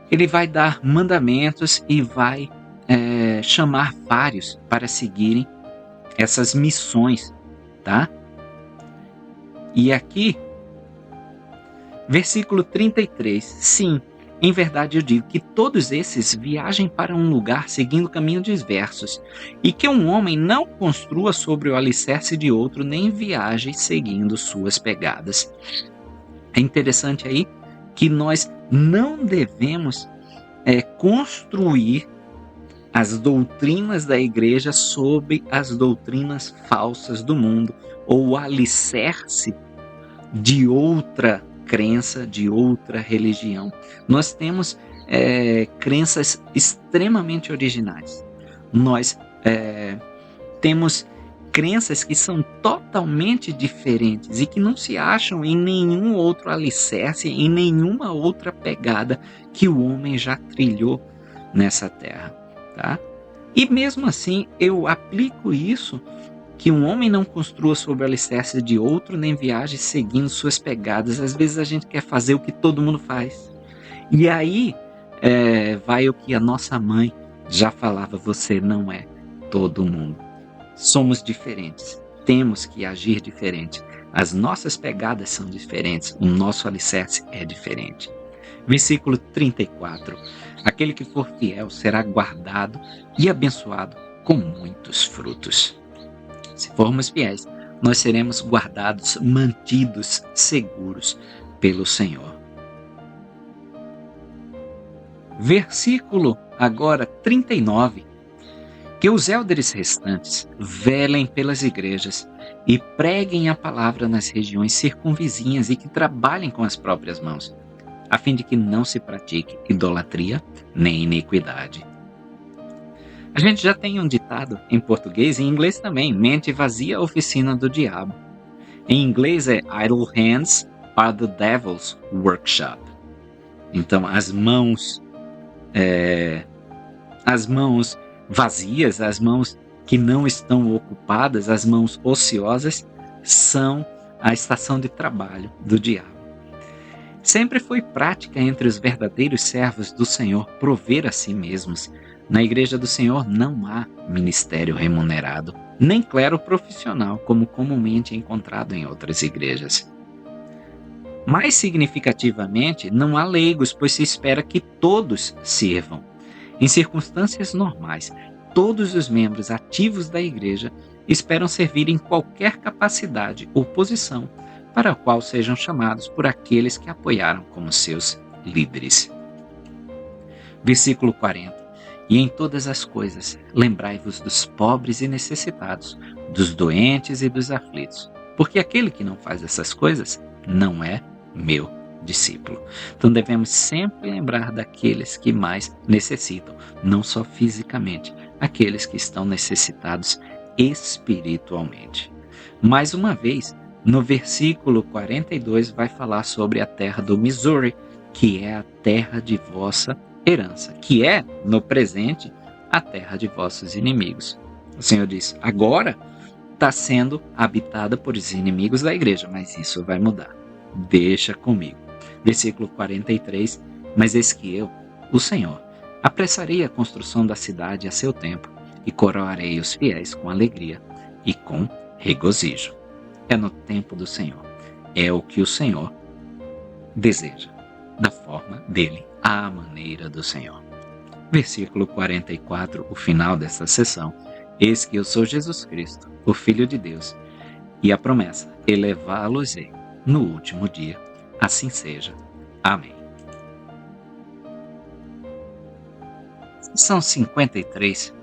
Ele vai dar mandamentos e vai chamar vários para seguirem essas missões, tá? E aqui, versículo 33, sim, em verdade eu digo que todos esses viajem para um lugar seguindo caminhos diversos, e que um homem não construa sobre o alicerce de outro, nem viaje seguindo suas pegadas. É interessante aí que nós não devemos construir as doutrinas da igreja sobre as doutrinas falsas do mundo, ou o alicerce de outra crença, de outra religião. Nós temos crenças extremamente originais. Nós temos crenças que são totalmente diferentes e que não se acham em nenhum outro alicerce, em nenhuma outra pegada que o homem já trilhou nessa terra, tá? E mesmo assim, eu aplico isso, que um homem não construa sobre o alicerce de outro, nem viaje seguindo suas pegadas. Às vezes a gente quer fazer o que todo mundo faz. E aí vai o que a nossa mãe já falava: você não é todo mundo. Somos diferentes, temos que agir diferente. As nossas pegadas são diferentes, o nosso alicerce é diferente. Versículo 34. Aquele que for fiel será guardado e abençoado com muitos frutos. Se formos fiéis, nós seremos guardados, mantidos, seguros pelo Senhor. Versículo agora 39. Que os élderes restantes velem pelas igrejas e preguem a palavra nas regiões circunvizinhas e que trabalhem com as próprias mãos, a fim de que não se pratique idolatria nem iniquidade. A gente já tem um ditado em português e em inglês também: mente vazia, oficina do diabo. Em inglês é idle hands are the devil's workshop. Então as mãos As mãos vazias, as mãos que não estão ocupadas, as mãos ociosas, são a estação de trabalho do diabo. Sempre foi prática entre os verdadeiros servos do Senhor prover a si mesmos. Na Igreja do Senhor não há ministério remunerado, nem clero profissional, como comumente é encontrado em outras igrejas. Mais significativamente, não há leigos, pois se espera que todos sirvam. Em circunstâncias normais, todos os membros ativos da Igreja esperam servir em qualquer capacidade ou posição para a qual sejam chamados por aqueles que apoiaram como seus líderes. Versículo 40. E em todas as coisas, lembrai-vos dos pobres e necessitados, dos doentes e dos aflitos, porque aquele que não faz essas coisas não é meu discípulo. Então devemos sempre lembrar daqueles que mais necessitam, não só fisicamente, aqueles que estão necessitados espiritualmente. Mais uma vez, no versículo 42 vai falar sobre a terra do Missouri, que é a terra de vossa herança, que é, no presente, a terra de vossos inimigos. O Senhor diz, agora está sendo habitada por os inimigos da igreja, mas isso vai mudar. Deixa comigo. Versículo 43, mas eis que eu, o Senhor, apressarei a construção da cidade a seu tempo, e coroarei os fiéis com alegria e com regozijo. É no tempo do Senhor. É o que o Senhor deseja, da forma dele, à maneira do Senhor. Versículo 44, o final dessa sessão. Eis que eu sou Jesus Cristo, o Filho de Deus, e a promessa, elevá-los-ei no último dia. Assim seja. Amém. Sessão 53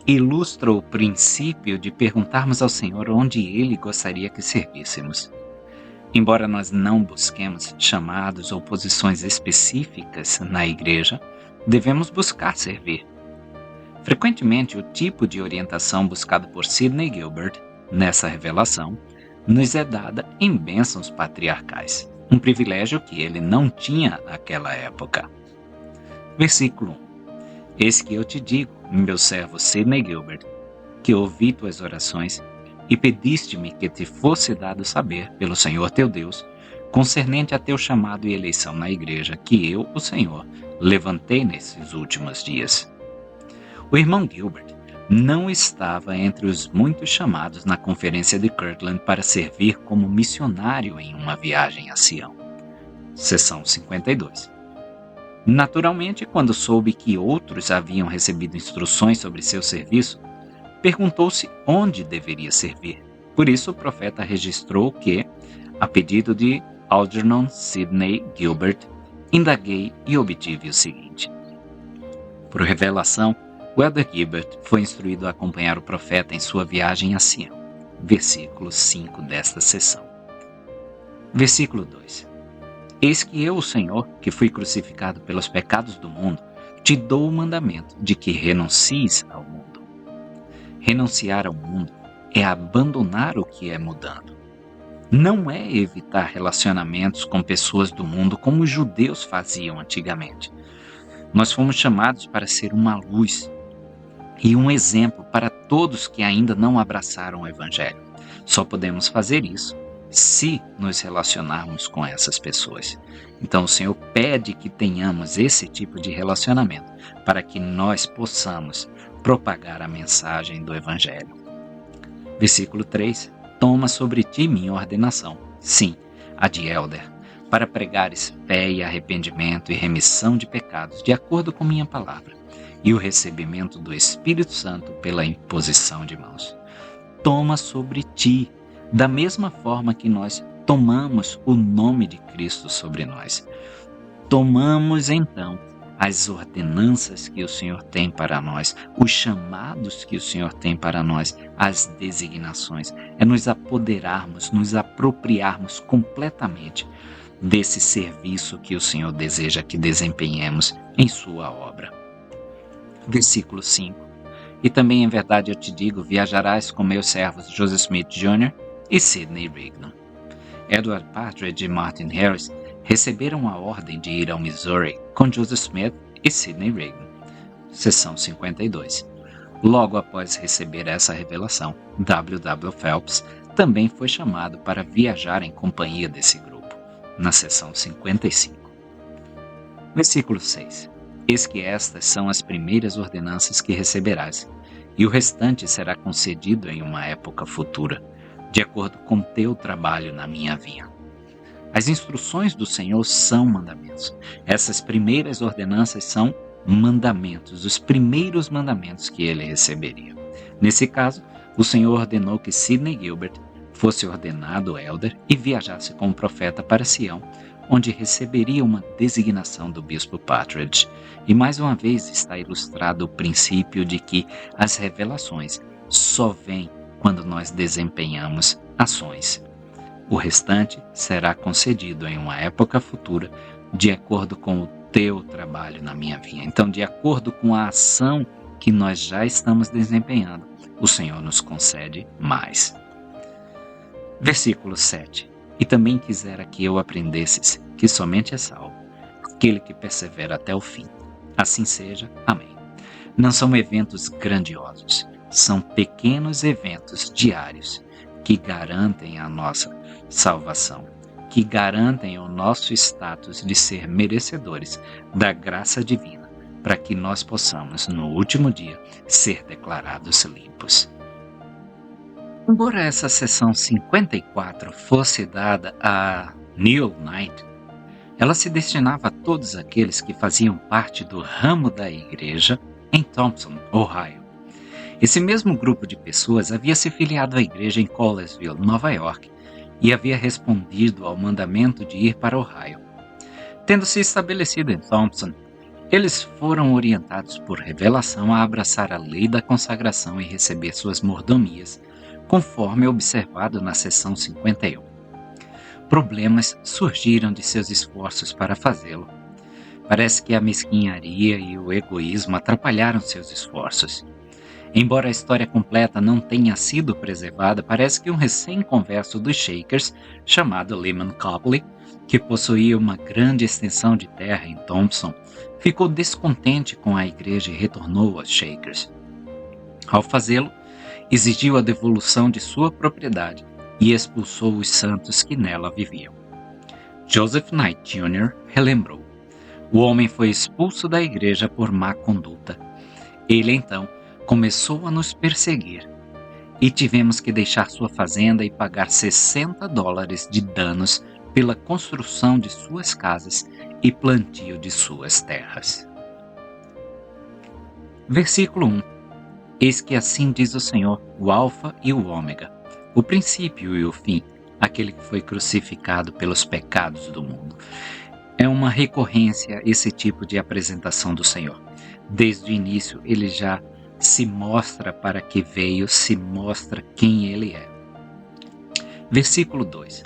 ilustra o princípio de perguntarmos ao Senhor onde Ele gostaria que servíssemos. Embora nós não busquemos chamados ou posições específicas na igreja, devemos buscar servir. Frequentemente, o tipo de orientação buscado por Sidney Gilbert nessa revelação nos é dada em bênçãos patriarcais, um privilégio que ele não tinha naquela época. Versículo 1. Eis que eu te digo, meu servo Sidney Gilbert, que ouvi tuas orações e pediste-me que te fosse dado saber pelo Senhor teu Deus, concernente a teu chamado e eleição na igreja, que eu, o Senhor, levantei nesses últimos dias. O irmão Gilbert não estava entre os muitos chamados na conferência de Kirtland para servir como missionário em uma viagem a Sião. Seção 52. Naturalmente, quando soube que outros haviam recebido instruções sobre seu serviço, perguntou-se onde deveria servir. Por isso, o profeta registrou que, a pedido de Algernon Sidney Gilbert, indaguei e obtive o seguinte. Por revelação, o elder Gilbert foi instruído a acompanhar o profeta em sua viagem a Sião. Versículo 5 desta sessão. Versículo 2. Eis que eu, o Senhor, que fui crucificado pelos pecados do mundo, te dou o mandamento de que renuncies ao mundo. Renunciar ao mundo é abandonar o que é mudando. Não é evitar relacionamentos com pessoas do mundo como os judeus faziam antigamente. Nós fomos chamados para ser uma luz e um exemplo para todos que ainda não abraçaram o Evangelho. Só podemos fazer isso se nos relacionarmos com essas pessoas. Então o Senhor pede que tenhamos esse tipo de relacionamento para que nós possamos propagar a mensagem do Evangelho. Versículo 3. Toma sobre ti minha ordenação, sim, a de elder, para pregares fé e arrependimento e remissão de pecados, de acordo com minha palavra, e o recebimento do Espírito Santo pela imposição de mãos. Toma sobre ti, da mesma forma que nós tomamos o nome de Cristo sobre nós. Tomamos então as ordenanças que o Senhor tem para nós, os chamados que o Senhor tem para nós, as designações. É nos apoderarmos, nos apropriarmos completamente desse serviço que o Senhor deseja que desempenhemos em sua obra. Versículo 5. E também em verdade eu te digo, viajarás com meus servos Joseph Smith Jr. e Sidney Rigdon. Edward Partridge e Martin Harris receberam a ordem de ir ao Missouri com Joseph Smith e Sidney Rigdon. seção 52. Logo após receber essa revelação, W. W. Phelps também foi chamado para viajar em companhia desse grupo, na seção 55. Versículo 6. Eis que estas são as primeiras ordenanças que receberás, e o restante será concedido em uma época futura, de acordo com teu trabalho na minha vinha. As instruções do Senhor são mandamentos. Essas primeiras ordenanças são mandamentos, os primeiros mandamentos que ele receberia. Nesse caso, o Senhor ordenou que Sidney Gilbert fosse ordenado elder e viajasse com o profeta para Sião, onde receberia uma designação do bispo Partridge. E mais uma vez está ilustrado o princípio de que as revelações só vêm quando nós desempenhamos ações. O restante será concedido em uma época futura, de acordo com o teu trabalho na minha vinha. Então, de acordo com a ação que nós já estamos desempenhando, o Senhor nos concede mais. Versículo 7. E também quisera que eu aprendesses que somente é salvo aquele que persevera até o fim. Assim seja. Amém. Não são eventos grandiosos, são pequenos eventos diários que garantem a nossa salvação, que garantem o nosso status de ser merecedores da graça divina, para que nós possamos, no último dia, ser declarados limpos. Embora essa sessão 54 fosse dada a Neil Knight, ela se destinava a todos aqueles que faziam parte do ramo da igreja em Thompson, Ohio. Esse mesmo grupo de pessoas havia se filiado à igreja em Collegeville, Nova York, e havia respondido ao mandamento de ir para Ohio. Tendo se estabelecido em Thompson, eles foram orientados por revelação a abraçar a lei da consagração e receber suas mordomias, conforme observado na seção 51. Problemas surgiram de seus esforços para fazê-lo. Parece que a mesquinharia e o egoísmo atrapalharam seus esforços. Embora a história completa não tenha sido preservada, parece que um recém-converso dos Shakers, chamado Lyman Copley, que possuía uma grande extensão de terra em Thompson, ficou descontente com a igreja e retornou aos Shakers. Ao fazê-lo, exigiu a devolução de sua propriedade e expulsou os santos que nela viviam. Joseph Knight Jr. relembrou: o homem foi expulso da igreja por má conduta. Ele então começou a nos perseguir e tivemos que deixar sua fazenda e pagar $60 de danos pela construção de suas casas e plantio de suas terras. Versículo 1. Eis que assim diz o Senhor, o Alfa e o Ômega, o princípio e o fim, aquele que foi crucificado pelos pecados do mundo. É uma recorrência esse tipo de apresentação do Senhor. Desde o início, ele já se mostra para que veio, se mostra quem ele é. Versículo 2.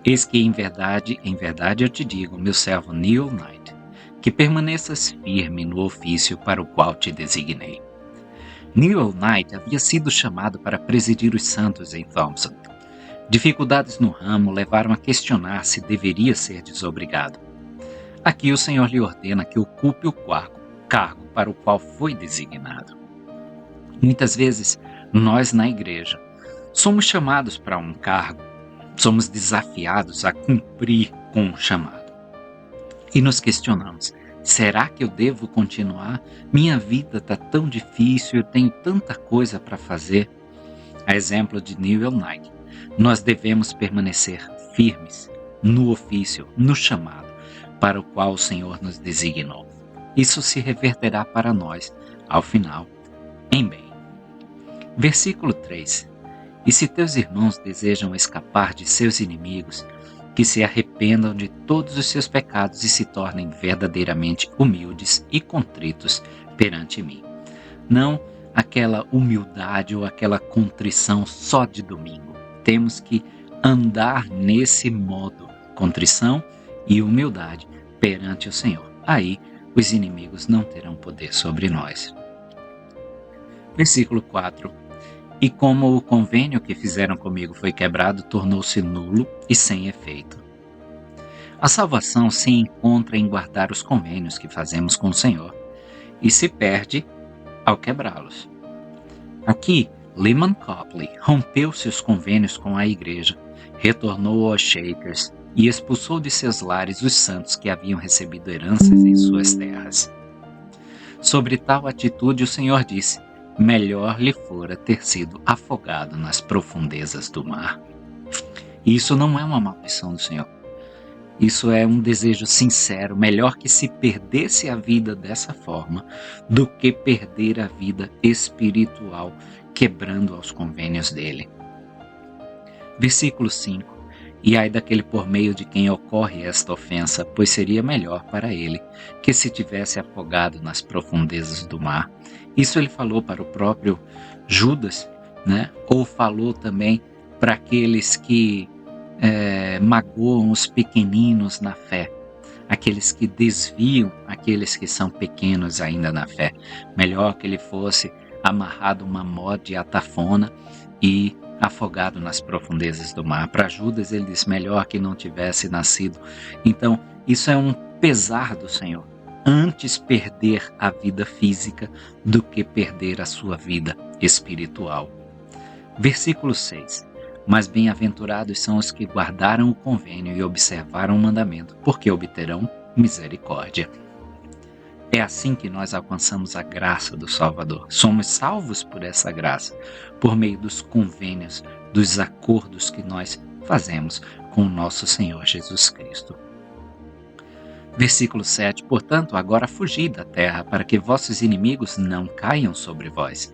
Eis que em verdade eu te digo, meu servo Neil Knight, que permaneças firme no ofício para o qual te designei. Neil Knight havia sido chamado para presidir os santos em Thompson. Dificuldades no ramo levaram a questionar se deveria ser desobrigado. Aqui o Senhor lhe ordena que ocupe o cargo para o qual foi designado. Muitas vezes, nós na igreja somos chamados para um cargo, somos desafiados a cumprir com um chamado. E nos questionamos: será que eu devo continuar? Minha vida está tão difícil, eu tenho tanta coisa para fazer. A exemplo de Neil Knight, nós devemos permanecer firmes no ofício, no chamado, para o qual o Senhor nos designou. Isso se reverterá para nós, ao final, em bem. Versículo 3. E se teus irmãos desejam escapar de seus inimigos, que se arrependam de todos os seus pecados e se tornem verdadeiramente humildes e contritos perante mim. Não aquela humildade ou aquela contrição só de domingo. Temos que andar nesse modo, contrição e humildade perante o Senhor. Aí os inimigos não terão poder sobre nós. Versículo 4. E como o convênio que fizeram comigo foi quebrado, tornou-se nulo e sem efeito. A salvação se encontra em guardar os convênios que fazemos com o Senhor. e se perde ao quebrá-los. Aqui, Lyman Copley rompeu seus convênios com a igreja, retornou aos Shakers e expulsou de seus lares os santos que haviam recebido heranças em suas terras. Sobre tal atitude o Senhor disse: melhor lhe fora ter sido afogado nas profundezas do mar. E isso não é uma maldição do Senhor. Isso é um desejo sincero, melhor que se perdesse a vida dessa forma do que perder a vida espiritual, quebrando aos convênios dele. Versículo 5. E ai daquele por meio de quem ocorre esta ofensa, pois seria melhor para ele que se tivesse afogado nas profundezas do mar. Isso ele falou para o próprio Judas, né? Ou falou também para aqueles que magoam os pequeninos na fé, aqueles que desviam aqueles que são pequenos ainda na fé. Melhor que ele fosse amarrado uma mó de atafona e afogado nas profundezas do mar. Para Judas ele diz: melhor que não tivesse nascido. Então isso é um pesar do Senhor. Antes perder a vida física do que perder a sua vida espiritual. Versículo 6. Mas bem-aventurados são os que guardaram o convênio e observaram o mandamento, porque obterão misericórdia. É assim que nós alcançamos a graça do Salvador. Somos salvos por essa graça, por meio dos convênios, dos acordos que nós fazemos com o nosso Senhor Jesus Cristo. Versículo 7. Portanto, agora fugi da terra, para que vossos inimigos não caiam sobre vós.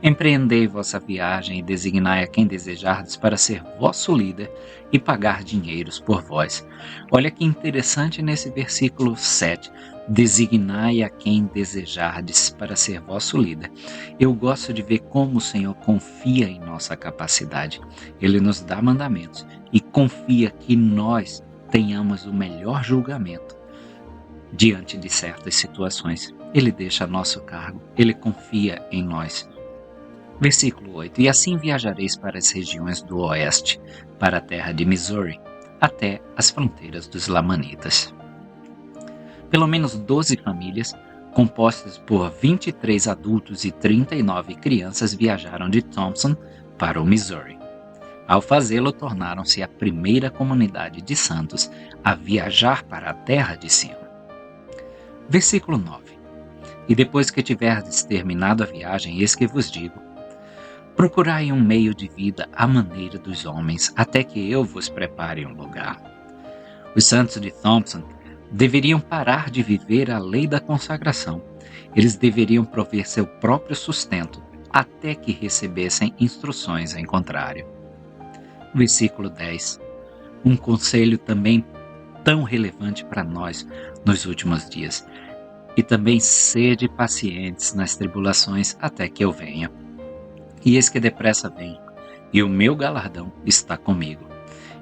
Empreendei vossa viagem e designai a quem desejardes para ser vosso líder e pagar dinheiros por vós. Olha que interessante nesse versículo 7. Designai a quem desejardes para ser vosso líder. Eu gosto de ver como o Senhor confia em nossa capacidade. Ele nos dá mandamentos e confia que nós tenhamos o melhor julgamento diante de certas situações. Ele deixa a nosso cargo, ele confia em nós. Versículo 8. E assim viajareis para as regiões do oeste, para a terra de Missouri, até as fronteiras dos Lamanitas. Pelo menos 12 famílias, compostas por 23 adultos e 39 crianças, viajaram de Thompson para o Missouri. Ao fazê-lo, tornaram-se a primeira comunidade de santos a viajar para a terra de Sião. Versículo 9. E depois que tiverdes terminado a viagem, eis que vos digo: procurai um meio de vida à maneira dos homens, até que eu vos prepare um lugar. Os santos de Thompson deveriam parar de viver a lei da consagração. Eles deveriam prover seu próprio sustento, até que recebessem instruções em contrário. Versículo 10. Um conselho também tão relevante para nós nos últimos dias. E também sede pacientes nas tribulações até que eu venha. E eis que depressa venho, e o meu galardão está comigo.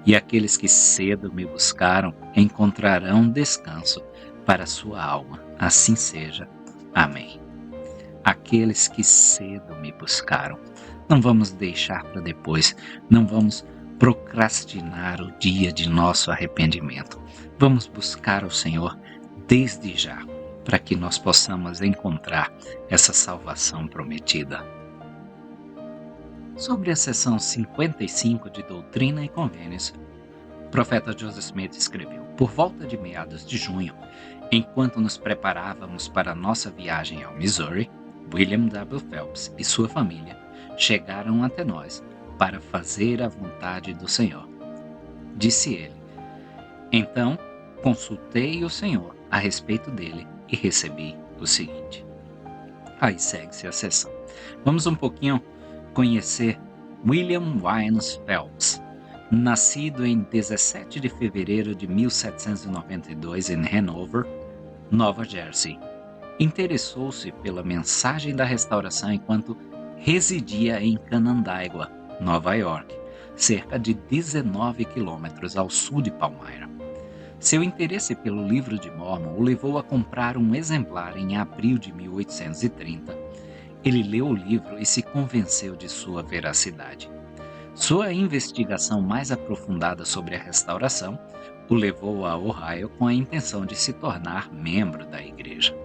E aqueles que cedo me buscaram encontrarão descanso para a sua alma. Assim seja. Amém. Aqueles que cedo me buscaram. Não vamos deixar para depois. Não vamos procrastinar o dia de nosso arrependimento. Vamos buscar o Senhor desde já, para que nós possamos encontrar essa salvação prometida. Sobre a seção 55 de Doutrina e Convênios, o profeta Joseph Smith escreveu: por volta de meados de junho, enquanto nos preparávamos para a nossa viagem ao Missouri, William W. Phelps e sua família chegaram até nós para fazer a vontade do Senhor. Disse ele: então consultei o Senhor a respeito dele e recebi o seguinte. Aí segue-se a sessão. Vamos um pouquinho conhecer William Wines Phelps, nascido em 17 de fevereiro de 1792 em Hanover, Nova Jersey. Interessou-se pela mensagem da restauração enquanto residia em Canandaigua, Nova York, cerca de 19 quilômetros ao sul de Palmyra. Seu interesse pelo livro de Mórmon o levou a comprar um exemplar em abril de 1830. Ele leu o livro e se convenceu de sua veracidade. Sua investigação mais aprofundada sobre a restauração o levou a Ohio com a intenção de se tornar membro da igreja.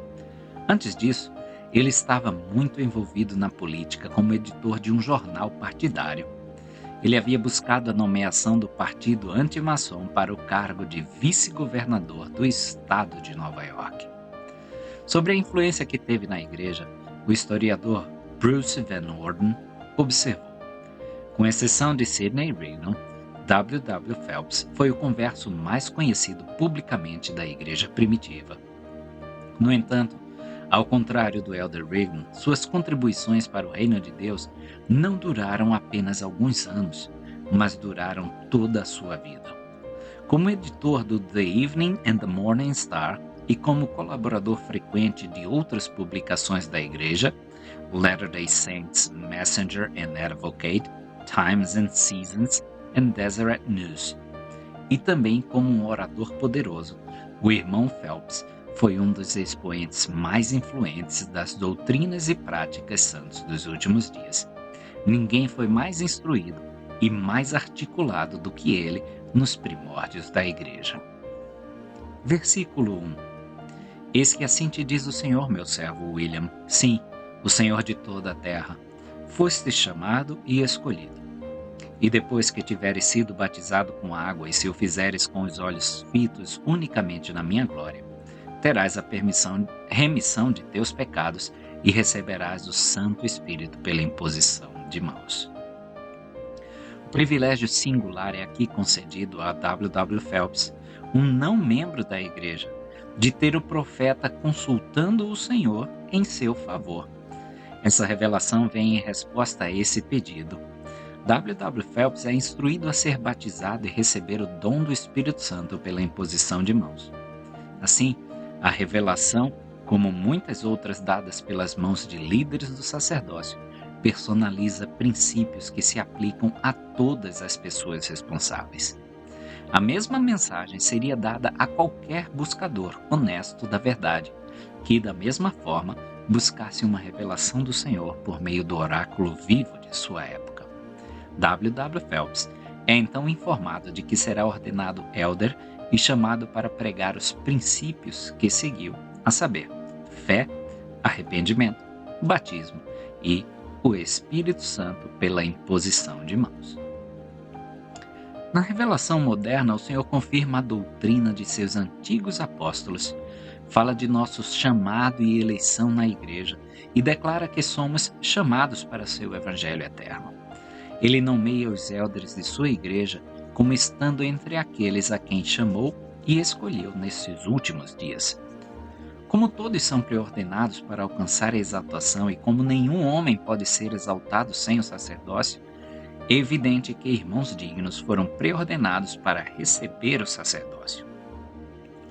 Antes disso, ele estava muito envolvido na política como editor de um jornal partidário. Ele havia buscado a nomeação do partido anti-maçom para o cargo de vice-governador do estado de Nova York. Sobre a influência que teve na igreja, o historiador Bruce Van Orden observou: com exceção de Sidney Rigdon, W. W. Phelps foi o converso mais conhecido publicamente da igreja primitiva. No entanto, ao contrário do Elder Rigdon, suas contribuições para o reino de Deus não duraram apenas alguns anos, mas duraram toda a sua vida. Como editor do The Evening and the Morning Star e como colaborador frequente de outras publicações da igreja, Latter-day Saints Messenger and Advocate, Times and Seasons and Deseret News, e também como um orador poderoso, o irmão Phelps foi um dos expoentes mais influentes das doutrinas e práticas santas dos últimos dias. Ninguém foi mais instruído e mais articulado do que ele nos primórdios da igreja. Versículo 1. Eis que assim te diz o Senhor, meu servo William, sim, o Senhor de toda a terra, foste chamado e escolhido. E depois que tiveres sido batizado com água, e se o fizeres com os olhos fitos unicamente na minha glória, terás a remissão de teus pecados e receberás o Santo Espírito pela imposição de mãos. O privilégio singular é aqui concedido a W. W. Phelps, um não membro da igreja, de ter o profeta consultando o Senhor em seu favor. Essa revelação vem em resposta a esse pedido. W. W. Phelps é instruído a ser batizado e receber o dom do Espírito Santo pela imposição de mãos. Assim, a revelação, como muitas outras dadas pelas mãos de líderes do sacerdócio, personaliza princípios que se aplicam a todas as pessoas responsáveis. A mesma mensagem seria dada a qualquer buscador honesto da verdade, que, da mesma forma, buscasse uma revelação do Senhor por meio do oráculo vivo de sua época. W. W. Phelps é então informado de que será ordenado elder e chamado para pregar os princípios que seguiu, a saber, fé, arrependimento, batismo e o Espírito Santo pela imposição de mãos. Na revelação moderna, o Senhor confirma a doutrina de seus antigos apóstolos, fala de nosso chamado e eleição na igreja e declara que somos chamados para seu evangelho eterno. Ele nomeia os elders de sua igreja como estando entre aqueles a quem chamou e escolheu nesses últimos dias. Como todos são preordenados para alcançar a exaltação e como nenhum homem pode ser exaltado sem o sacerdócio, é evidente que irmãos dignos foram preordenados para receber o sacerdócio.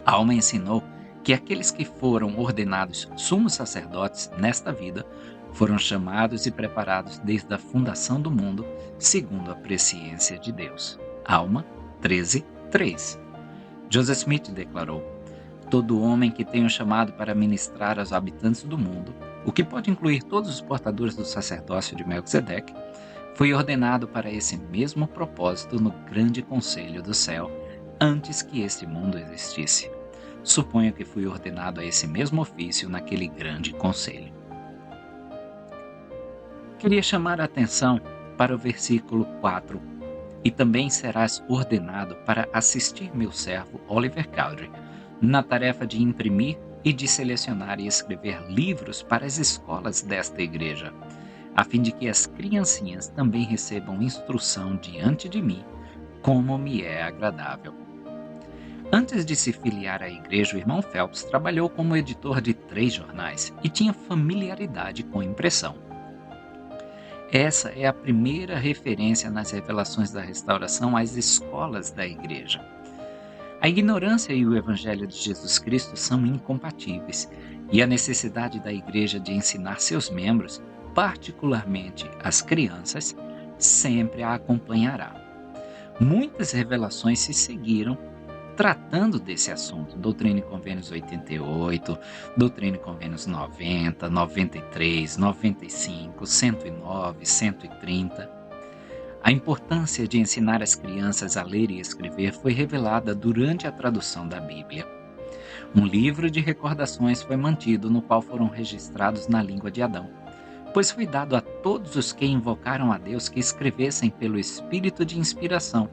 Alma ensinou que aqueles que foram ordenados sumos sacerdotes nesta vida foram chamados e preparados desde a fundação do mundo, segundo a presciência de Deus. Alma 13:3. Joseph Smith declarou: todo homem que tem um chamado para ministrar aos habitantes do mundo, o que pode incluir todos os portadores do sacerdócio de Melquisedeque, foi ordenado para esse mesmo propósito no grande conselho do céu, antes que este mundo existisse. Suponho que fui ordenado a esse mesmo ofício naquele grande conselho. Queria chamar a atenção para o versículo 4. E também serás ordenado para assistir meu servo Oliver Cowdery na tarefa de imprimir e de selecionar e escrever livros para as escolas desta igreja, a fim de que as criancinhas também recebam instrução diante de mim, como me é agradável. Antes de se filiar à igreja, o irmão Phelps trabalhou como editor de 3 jornais e tinha familiaridade com impressão. Essa é a primeira referência nas revelações da restauração às escolas da igreja. A ignorância e o evangelho de Jesus Cristo são incompatíveis, e a necessidade da igreja de ensinar seus membros, particularmente as crianças, sempre a acompanhará. Muitas revelações se seguiram tratando desse assunto, Doutrina e Convênios 88, Doutrina e Convênios 90, 93, 95, 109, 130. A importância de ensinar as crianças a ler e escrever foi revelada durante a tradução da Bíblia. Um livro de recordações foi mantido, no qual foram registrados na língua de Adão, pois foi dado a todos os que invocaram a Deus que escrevessem pelo espírito de inspiração,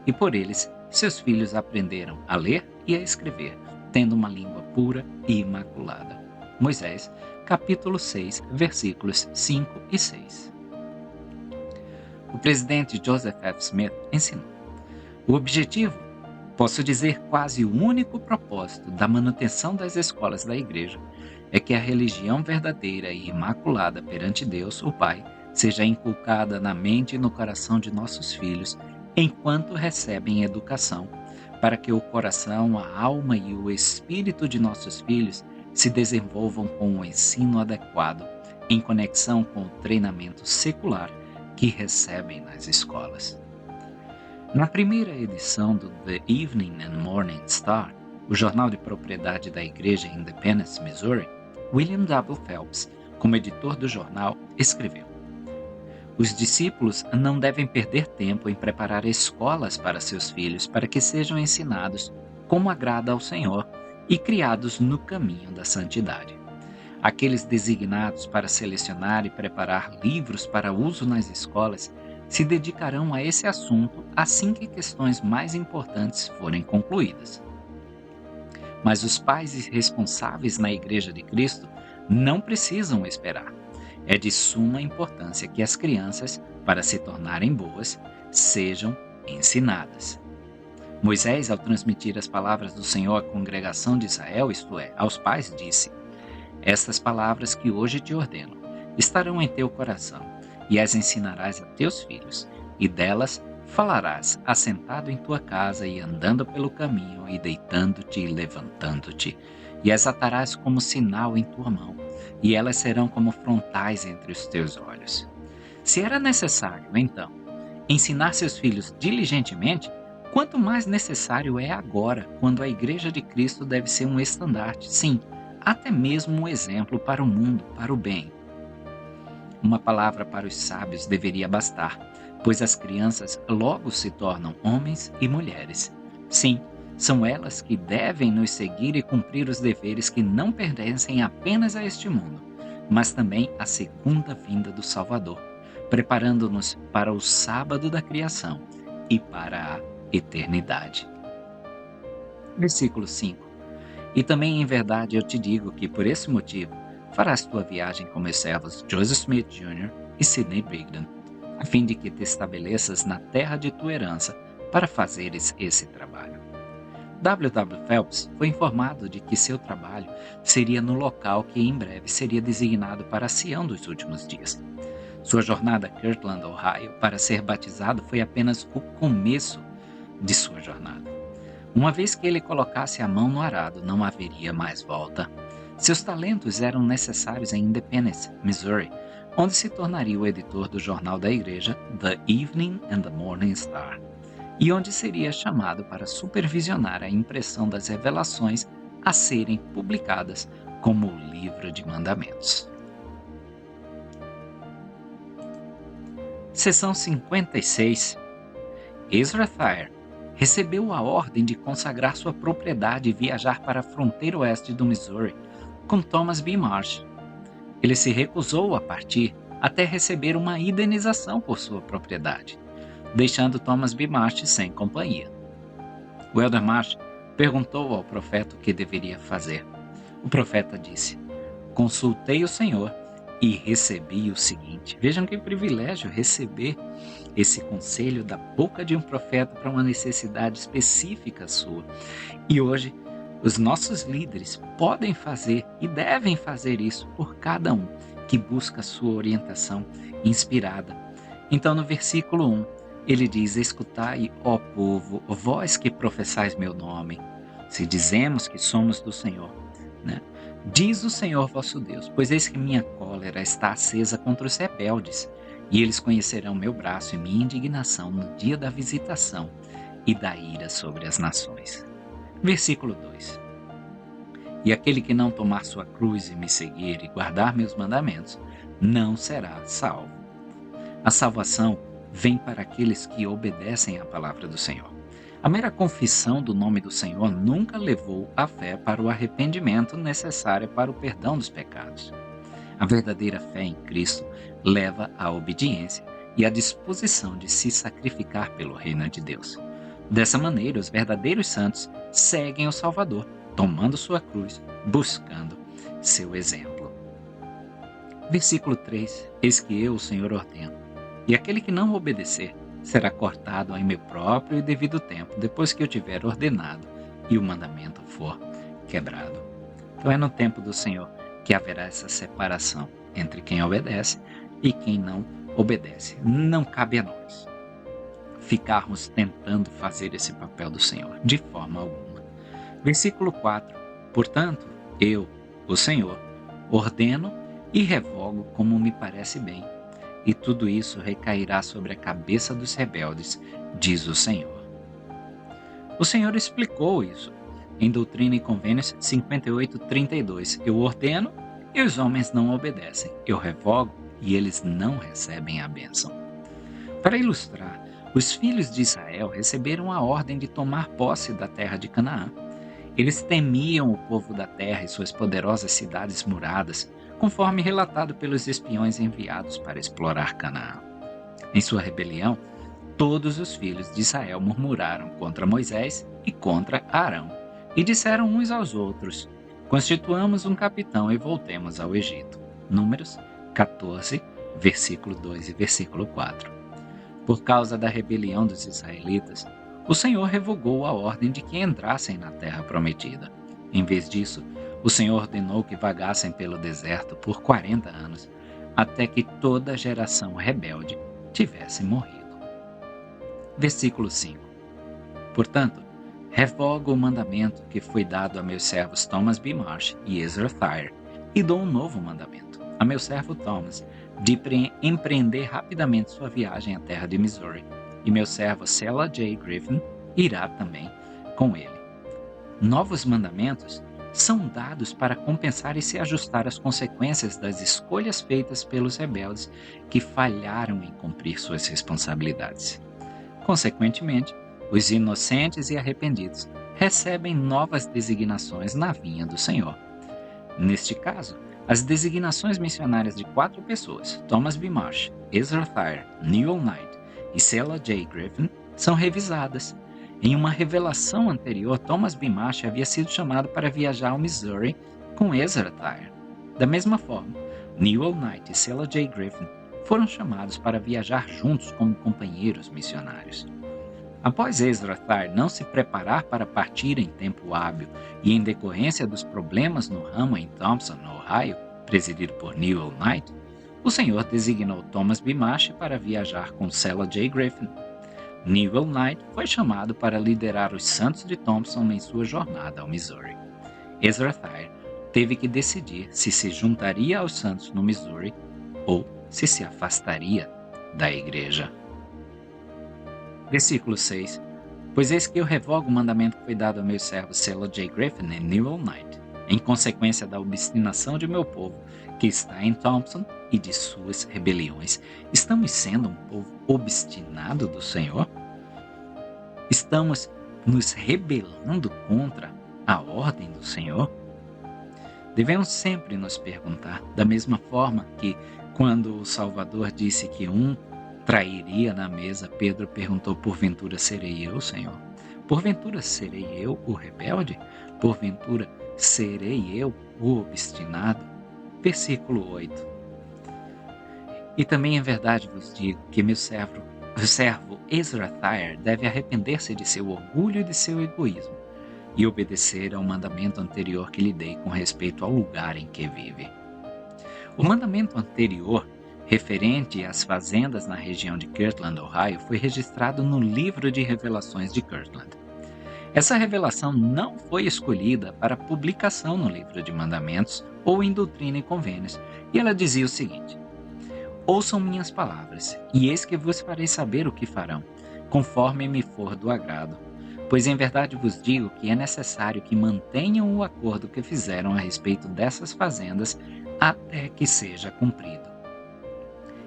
e por eles seus filhos aprenderam a ler e a escrever, tendo uma língua pura e imaculada. Moisés, capítulo 6, versículos 5 e 6. O presidente Joseph F. Smith ensinou: o objetivo, posso dizer quase o único propósito da manutenção das escolas da Igreja, é que a religião verdadeira e imaculada perante Deus, o Pai, seja inculcada na mente e no coração de nossos filhos, enquanto recebem educação, para que o coração, a alma e o espírito de nossos filhos se desenvolvam com o ensino adequado, em conexão com o treinamento secular que recebem nas escolas. Na primeira edição do The Evening and Morning Star, o jornal de propriedade da Igreja em Independence, Missouri, William W. Phelps, como editor do jornal, escreveu: os discípulos não devem perder tempo em preparar escolas para seus filhos para que sejam ensinados como agrada ao Senhor e criados no caminho da santidade. Aqueles designados para selecionar e preparar livros para uso nas escolas se dedicarão a esse assunto assim que questões mais importantes forem concluídas. Mas os pais responsáveis na Igreja de Cristo não precisam esperar. É de suma importância que as crianças, para se tornarem boas, sejam ensinadas. Moisés, ao transmitir as palavras do Senhor à congregação de Israel, isto é, aos pais, disse: estas palavras que hoje te ordeno estarão em teu coração, e as ensinarás a teus filhos, e delas falarás assentado em tua casa e andando pelo caminho e deitando-te e levantando-te, e as atarás como sinal em tua mão, e elas serão como frontais entre os teus olhos. Se era necessário, então, ensinar seus filhos diligentemente, quanto mais necessário é agora, quando a Igreja de Cristo deve ser um estandarte, sim, até mesmo um exemplo para o mundo, para o bem. Uma palavra para os sábios deveria bastar, pois as crianças logo se tornam homens e mulheres. Sim, são elas que devem nos seguir e cumprir os deveres que não pertencem apenas a este mundo, mas também à segunda vinda do Salvador, preparando-nos para o sábado da criação e para a eternidade. Versículo 5. E também em verdade eu te digo que por esse motivo farás tua viagem com meus servos Joseph Smith Jr. e Sidney Brigden, a fim de que te estabeleças na terra de tua herança para fazeres esse trabalho. W. W. Phelps foi informado de que seu trabalho seria no local que em breve seria designado para a Sião dos últimos dias. Sua jornada a Kirtland, Ohio, para ser batizado foi apenas o começo de sua jornada. Uma vez que ele colocasse a mão no arado, não haveria mais volta. Seus talentos eram necessários em Independence, Missouri, onde se tornaria o editor do jornal da igreja, The Evening and the Morning Star, e onde seria chamado para supervisionar a impressão das revelações a serem publicadas como o Livro de Mandamentos. Seção 56. Ezra Thayer recebeu a ordem de consagrar sua propriedade e viajar para a fronteira oeste do Missouri com Thomas B. Marsh. Ele se recusou a partir até receber uma indenização por sua propriedade, deixando Thomas B. Marsh sem companhia. O elder Marsh perguntou ao profeta o que deveria fazer. O profeta disse: consultei o Senhor e recebi o seguinte. Vejam que privilégio receber esse conselho da boca de um profeta para uma necessidade específica sua. E hoje, os nossos líderes podem fazer e devem fazer isso por cada um que busca sua orientação inspirada. Então, no versículo 1, ele diz: escutai, ó povo, vós que professais meu nome, se dizemos que somos do Senhor, né? Diz o Senhor vosso Deus, pois eis que minha cólera está acesa contra os rebeldes, e eles conhecerão meu braço e minha indignação no dia da visitação e da ira sobre as nações. Versículo 2. E aquele que não tomar sua cruz e me seguir e guardar meus mandamentos, não será salvo. A salvação vem para aqueles que obedecem à palavra do Senhor. A mera confissão do nome do Senhor nunca levou a fé para o arrependimento necessário para o perdão dos pecados. A verdadeira fé em Cristo leva à obediência e à disposição de se sacrificar pelo reino de Deus. Dessa maneira, os verdadeiros santos seguem o Salvador, tomando sua cruz, buscando seu exemplo. Versículo 3: Eis que eu, o Senhor, ordeno, e aquele que não obedecer será cortado em meu próprio e devido tempo, depois que eu tiver ordenado e o mandamento for quebrado. Então é no tempo do Senhor que haverá essa separação entre quem obedece e quem não obedece. Não cabe a nós ficarmos tentando fazer esse papel do Senhor, de forma alguma. Versículo 4: Portanto, eu, o Senhor, ordeno e revogo como me parece bem, e tudo isso recairá sobre a cabeça dos rebeldes, diz o Senhor. O Senhor explicou isso em Doutrina e Convênios 58:32. Eu ordeno e os homens não obedecem. Eu revogo e eles não recebem a bênção. Para ilustrar, os filhos de Israel receberam a ordem de tomar posse da terra de Canaã. Eles temiam o povo da terra e suas poderosas cidades muradas, conforme relatado pelos espiões enviados para explorar Canaã. Em sua rebelião, todos os filhos de Israel murmuraram contra Moisés e contra Arão, e disseram uns aos outros: Constituamos um capitão e voltemos ao Egito. Números 14, versículo 2 e versículo 4. Por causa da rebelião dos israelitas, o Senhor revogou a ordem de que entrassem na terra prometida. Em vez disso, o Senhor ordenou que vagassem pelo deserto por 40 anos, até que toda a geração rebelde tivesse morrido. Versículo 5. Portanto, revogo o mandamento que foi dado a meus servos Thomas B. Marsh e Ezra Thayer, e dou um novo mandamento a meu servo Thomas, de empreender rapidamente sua viagem à terra de Missouri, e meu servo Selah J. Griffin irá também com ele. Novos mandamentos são dados para compensar e se ajustar às consequências das escolhas feitas pelos rebeldes que falharam em cumprir suas responsabilidades. Consequentemente, os inocentes e arrependidos recebem novas designações na vinha do Senhor. Neste caso, as designações missionárias de 4 pessoas, Thomas B. Marsh, Ezra Thayer, Newell Knight e Selah J. Griffin, são revisadas. Em uma revelação anterior, Thomas B. Marsh havia sido chamado para viajar ao Missouri com Ezra Thayer. Da mesma forma, Newell Knight e Selah J. Griffin foram chamados para viajar juntos como companheiros missionários. Após Ezra Thayer não se preparar para partir em tempo hábil e em decorrência dos problemas no ramo em Thompson, Ohio, presidido por Newell Knight, o Senhor designou Thomas B. Marsh para viajar com Selah J. Griffin. Newell Knight foi chamado para liderar os Santos de Thompson em sua jornada ao Missouri. Ezra Thayer teve que decidir se juntaria aos Santos no Missouri ou se afastaria da igreja. Versículo 6. Pois eis que eu revogo o mandamento que foi dado a meus servos Selah J. Griffin e Newell Knight, em consequência da obstinação de meu povo, que está em Thompson, e de suas rebeliões. Estamos sendo um povo obstinado do Senhor? Estamos nos rebelando contra a ordem do Senhor? Devemos sempre nos perguntar, da mesma forma que, quando o Salvador disse que um trairia na mesa, Pedro perguntou: porventura serei eu, Senhor? Porventura serei eu o rebelde? Porventura serei eu o obstinado? Versículo 8. E também em verdade vos digo que o servo Ezra Thayer deve arrepender-se de seu orgulho e de seu egoísmo e obedecer ao mandamento anterior que lhe dei com respeito ao lugar em que vive. O mandamento anterior, referente às fazendas na região de Kirtland, Ohio, foi registrado no livro de revelações de Kirtland. Essa revelação não foi escolhida para publicação no livro de mandamentos ou em Doutrina e Convênios, e ela dizia o seguinte: ouçam minhas palavras, e eis que vos farei saber o que farão, conforme me for do agrado. Pois em verdade vos digo que é necessário que mantenham o acordo que fizeram a respeito dessas fazendas até que seja cumprido.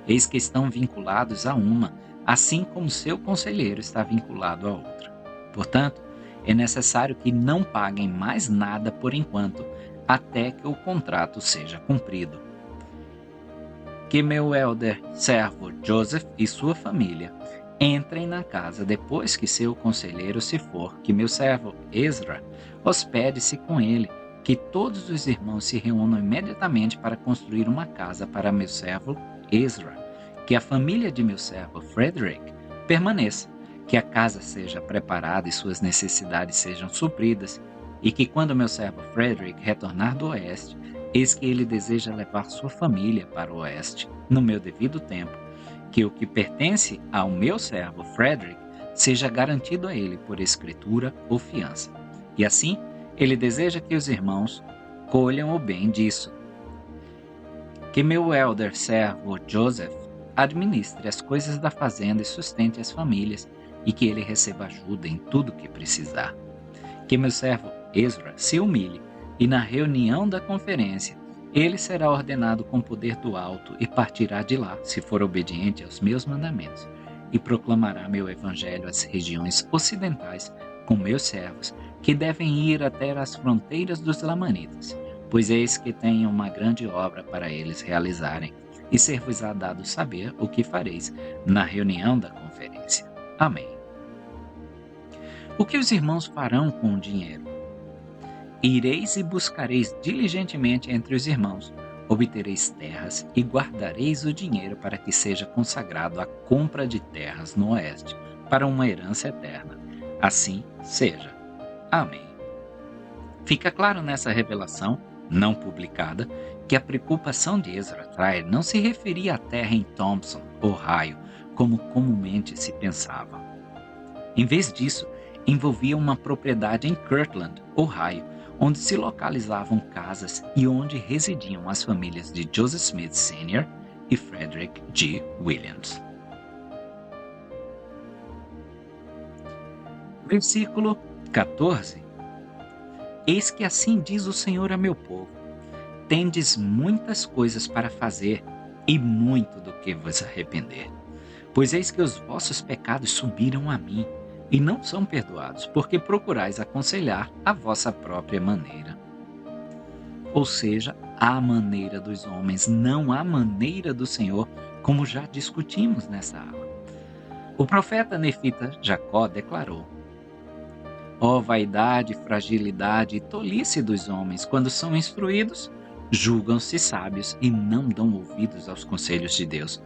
Eis que estão vinculados a uma, assim como seu conselheiro está vinculado a outra. Portanto, é necessário que não paguem mais nada por enquanto, até que o contrato seja cumprido. Que meu elder servo Joseph e sua família entrem na casa depois que seu conselheiro se for, que meu servo Ezra hospede-se com ele, que todos os irmãos se reúnam imediatamente para construir uma casa para meu servo Ezra, que a família de meu servo Frederick permaneça, que a casa seja preparada e suas necessidades sejam supridas, e que quando meu servo Frederick retornar do oeste, eis que ele deseja levar sua família para o oeste, no meu devido tempo, que o que pertence ao meu servo Frederick seja garantido a ele por escritura ou fiança. E assim, ele deseja que os irmãos colham o bem disso. Que meu elder servo Joseph administre as coisas da fazenda e sustente as famílias, e que ele receba ajuda em tudo que precisar. Que meu servo Ezra se humilhe, e na reunião da conferência ele será ordenado com poder do alto e partirá de lá, se for obediente aos meus mandamentos, e proclamará meu evangelho às regiões ocidentais com meus servos, que devem ir até as fronteiras dos Lamanitas, pois eis que tenho uma grande obra para eles realizarem, e ser-vos-á dado saber o que fareis na reunião da conferência. Amém. O que os irmãos farão com o dinheiro? Ireis e buscareis diligentemente entre os irmãos, obtereis terras e guardareis o dinheiro para que seja consagrado à compra de terras no oeste, para uma herança eterna. Assim seja. Amém. Fica claro nessa revelação, não publicada, que a preocupação de Ezra Traer não se referia à terra em Thompson, Ohio, como comumente se pensava. Em vez disso, envolvia uma propriedade em Kirtland, Ohio, onde se localizavam casas e onde residiam as famílias de Joseph Smith Sr. e Frederick G. Williams. Versículo 14. Eis que assim diz o Senhor a meu povo: tendes muitas coisas para fazer e muito do que vos arrepender. Pois eis que os vossos pecados subiram a mim, e não são perdoados, porque procurais aconselhar a vossa própria maneira. Ou seja, a maneira dos homens, não a maneira do Senhor, como já discutimos nessa aula. O profeta nefita Jacó declarou: ó vaidade, fragilidade e tolice dos homens, quando são instruídos, julgam-se sábios e não dão ouvidos aos conselhos de Deus,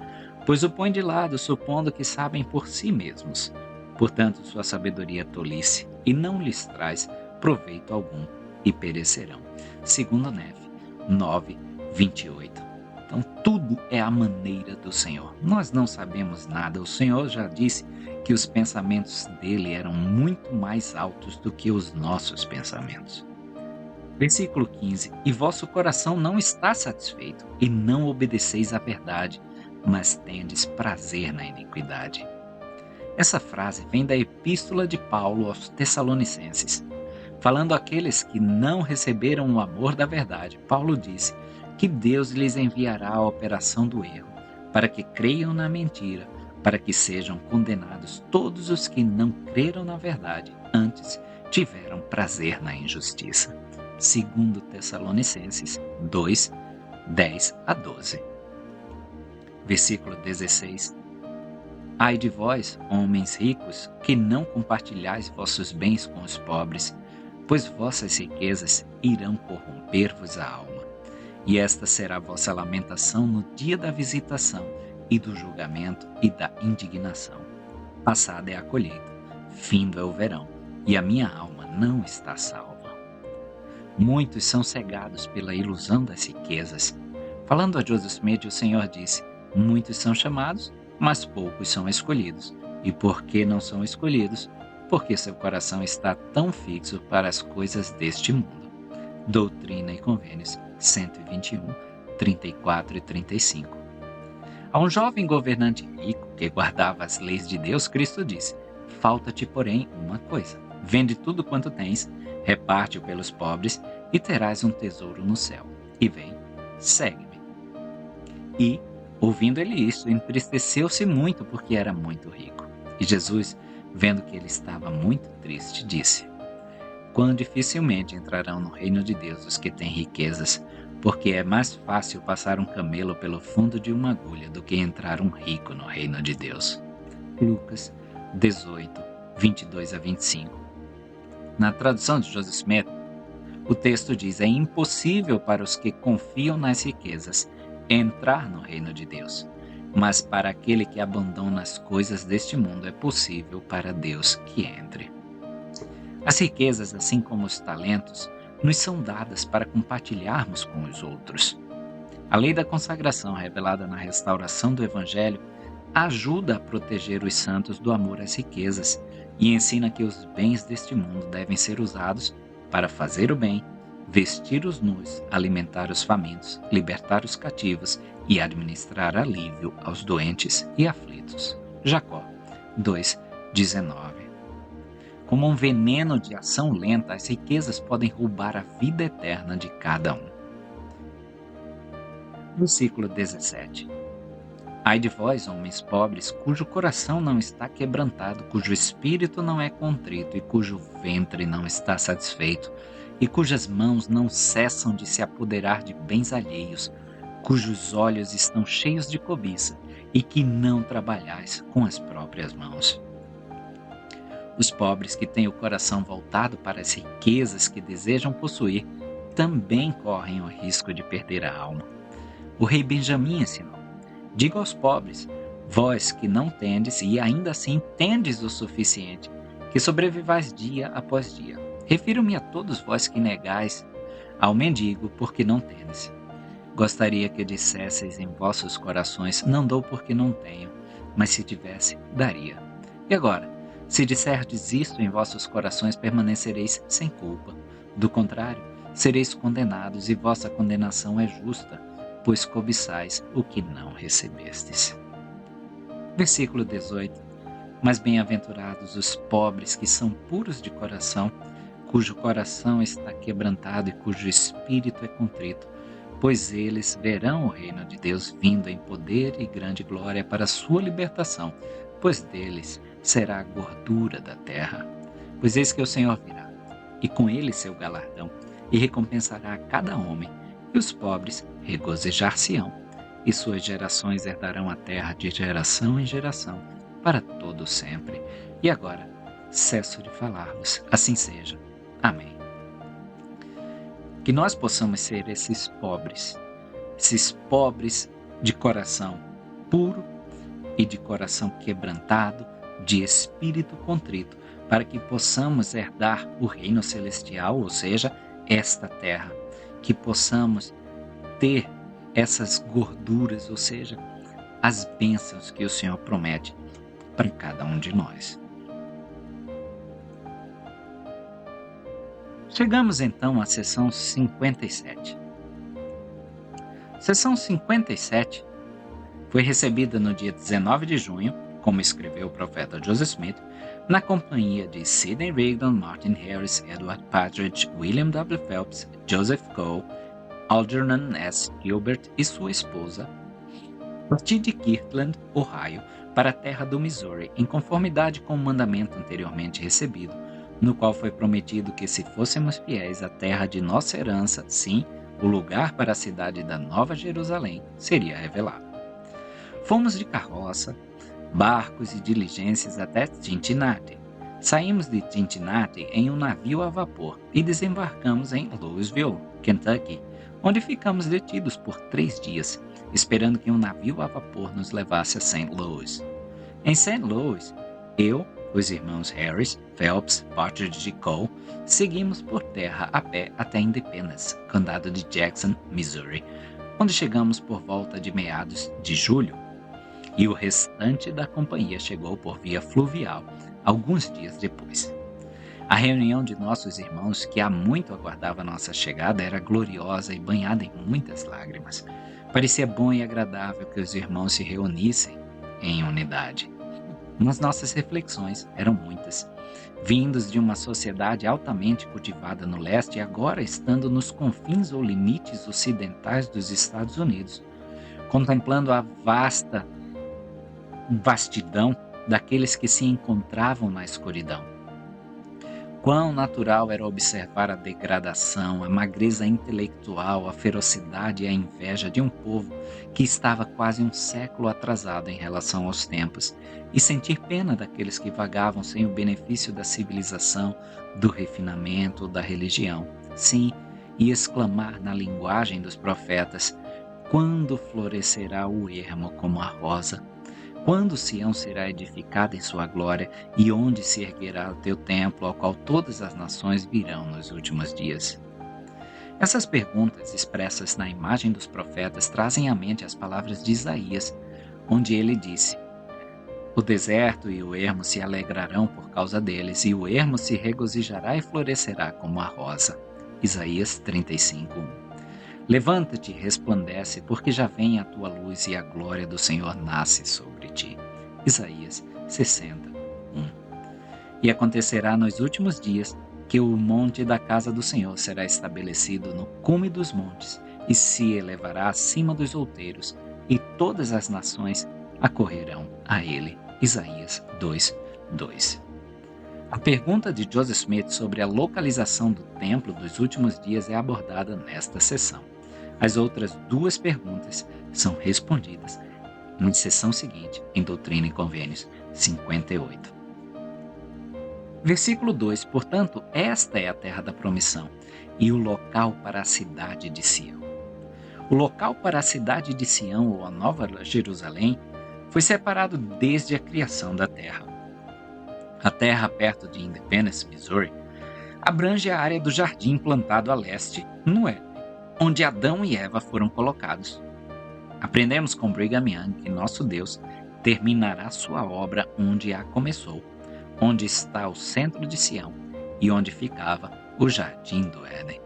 pois o põem de lado, supondo que sabem por si mesmos. Portanto, sua sabedoria é tolice, e não lhes traz proveito algum, e perecerão. Segundo Nefe 9, 28. Então, tudo é a maneira do Senhor. Nós não sabemos nada. O Senhor já disse que os pensamentos dele eram muito mais altos do que os nossos pensamentos. Versículo 15. E vosso coração não está satisfeito, e não obedeceis à verdade, mas tendes prazer na iniquidade. Essa frase vem da epístola de Paulo aos Tessalonicenses. Falando àqueles que não receberam o amor da verdade, Paulo disse que Deus lhes enviará a operação do erro, para que creiam na mentira, para que sejam condenados todos os que não creram na verdade, antes tiveram prazer na injustiça. Segundo Tessalonicenses 2, 10 a 12. Versículo 16. Ai de vós, homens ricos, que não compartilhais vossos bens com os pobres, pois vossas riquezas irão corromper-vos a alma. E esta será vossa lamentação no dia da visitação e do julgamento e da indignação. Passada é a colheita, findo é o verão, e a minha alma não está salva. Muitos são cegados pela ilusão das riquezas. Falando a Joseph Smith, o Senhor disse: muitos são chamados, mas poucos são escolhidos. E por que não são escolhidos? Porque seu coração está tão fixo para as coisas deste mundo. Doutrina e Convênios 121, 34 e 35. A um jovem governante rico que guardava as leis de Deus, Cristo disse: falta-te, porém, uma coisa. Vende tudo quanto tens, reparte-o pelos pobres e terás um tesouro no céu. E vem, segue-me. E, ouvindo ele isto, entristeceu-se muito porque era muito rico. E Jesus, vendo que ele estava muito triste, disse: Quão dificilmente entrarão no reino de Deus os que têm riquezas, porque é mais fácil passar um camelo pelo fundo de uma agulha do que entrar um rico no reino de Deus. Lucas 18, 22 a 25. Na tradução de Joseph Smith, o texto diz: é impossível para os que confiam nas riquezas entrar no reino de Deus, mas para aquele que abandona as coisas deste mundo é possível para Deus que entre. As riquezas, assim como os talentos, nos são dadas para compartilharmos com os outros. A lei da consagração, revelada na restauração do Evangelho, ajuda a proteger os santos do amor às riquezas e ensina que os bens deste mundo devem ser usados para fazer o bem, vestir os nus, alimentar os famintos, libertar os cativos e administrar alívio aos doentes e aflitos. Jacó 2:19. Como um veneno de ação lenta, as riquezas podem roubar a vida eterna de cada um. Versículo 17. Ai de vós, homens pobres, cujo coração não está quebrantado, cujo espírito não é contrito e cujo ventre não está satisfeito, e cujas mãos não cessam de se apoderar de bens alheios, cujos olhos estão cheios de cobiça e que não trabalhais com as próprias mãos. Os pobres que têm o coração voltado para as riquezas que desejam possuir também correm o risco de perder a alma. O rei Benjamim ensinou: diga aos pobres, vós que não tendes e ainda assim tendes o suficiente, que sobrevivais dia após dia. Refiro-me a todos vós que negais ao mendigo porque não tendes. Gostaria que dissesseis em vossos corações, não dou porque não tenho, mas se tivesse, daria. E agora, se disserdes isto em vossos corações, permanecereis sem culpa. Do contrário, sereis condenados, e vossa condenação é justa, pois cobiçais o que não recebestes. Versículo 18. Mas bem-aventurados os pobres que são puros de coração, cujo coração está quebrantado e cujo espírito é contrito, pois eles verão o reino de Deus vindo em poder e grande glória para a sua libertação, pois deles será a gordura da terra. Pois eis que o Senhor virá, e com ele seu galardão, e recompensará a cada homem, e os pobres regozijar-se-ão, e suas gerações herdarão a terra de geração em geração, para todo sempre. E agora, cesso de falar-vos, assim seja. Amém. Que nós possamos ser esses pobres de coração puro e de coração quebrantado, de espírito contrito, para que possamos herdar o reino celestial, ou seja, esta terra, que possamos ter essas gorduras, ou seja, as bênçãos que o Senhor promete para cada um de nós. Chegamos então à sessão 57. Sessão 57 foi recebida no dia 19 de junho, como escreveu o profeta Joseph Smith, na companhia de Sidney Rigdon, Martin Harris, Edward Partridge, William W. Phelps, Joseph Cole, Algernon S. Gilbert e sua esposa, partir de Kirtland, Ohio, para a terra do Missouri, em conformidade com o mandamento anteriormente recebido, no qual foi prometido que, se fôssemos fiéis à terra de nossa herança, sim, o lugar para a cidade da Nova Jerusalém seria revelado. Fomos de carroça, barcos e diligências até Cincinnati. Saímos de Cincinnati em um navio a vapor e desembarcamos em Louisville, Kentucky, onde ficamos detidos por 3 dias, esperando que um navio a vapor nos levasse a St. Louis. Em St. Louis, eu, os irmãos Harris, Phelps, Partridge e Cole, seguimos por terra a pé até Independence, condado de Jackson, Missouri, onde chegamos por volta de meados de julho, e o restante da companhia chegou por via fluvial alguns dias depois. A reunião de nossos irmãos, que há muito aguardava nossa chegada, era gloriosa e banhada em muitas lágrimas. Parecia bom e agradável que os irmãos se reunissem em unidade. Mas nossas reflexões eram muitas. Vindos de uma sociedade altamente cultivada no leste e agora estando nos confins ou limites ocidentais dos Estados Unidos, contemplando a vastidão daqueles que se encontravam na escuridão. Quão natural era observar a degradação, a magreza intelectual, a ferocidade e a inveja de um povo que estava quase um século atrasado em relação aos tempos, e sentir pena daqueles que vagavam sem o benefício da civilização, do refinamento, da religião. Sim, e exclamar na linguagem dos profetas: quando florescerá o ermo como a rosa? Quando Sião será edificada em sua glória, e onde se erguerá o teu templo, ao qual todas as nações virão nos últimos dias? Essas perguntas, expressas na imagem dos profetas, trazem à mente as palavras de Isaías, onde ele disse: o deserto e o ermo se alegrarão por causa deles, e o ermo se regozijará e florescerá como a rosa. Isaías 35:1. Levanta-te, resplandece, porque já vem a tua luz e a glória do Senhor nasce sobre ti. Isaías 60:1. E acontecerá nos últimos dias que o monte da casa do Senhor será estabelecido no cume dos montes e se elevará acima dos outeiros, e todas as nações acorrerão a ele. Isaías 2:2. A pergunta de Joseph Smith sobre a localização do templo dos últimos dias é abordada nesta sessão. As outras duas perguntas são respondidas na sessão seguinte, em Doutrina e Convênios 58. Versículo 2: portanto, esta é a terra da promissão e o local para a cidade de Sião. O local para a cidade de Sião, ou a Nova Jerusalém, foi separado desde a criação da terra. A terra perto de Independence, Missouri, abrange a área do jardim plantado a leste, no Éden, onde Adão e Eva foram colocados. Aprendemos com Brigham Young que nosso Deus terminará sua obra onde a começou, onde está o centro de Sião e onde ficava o jardim do Éden.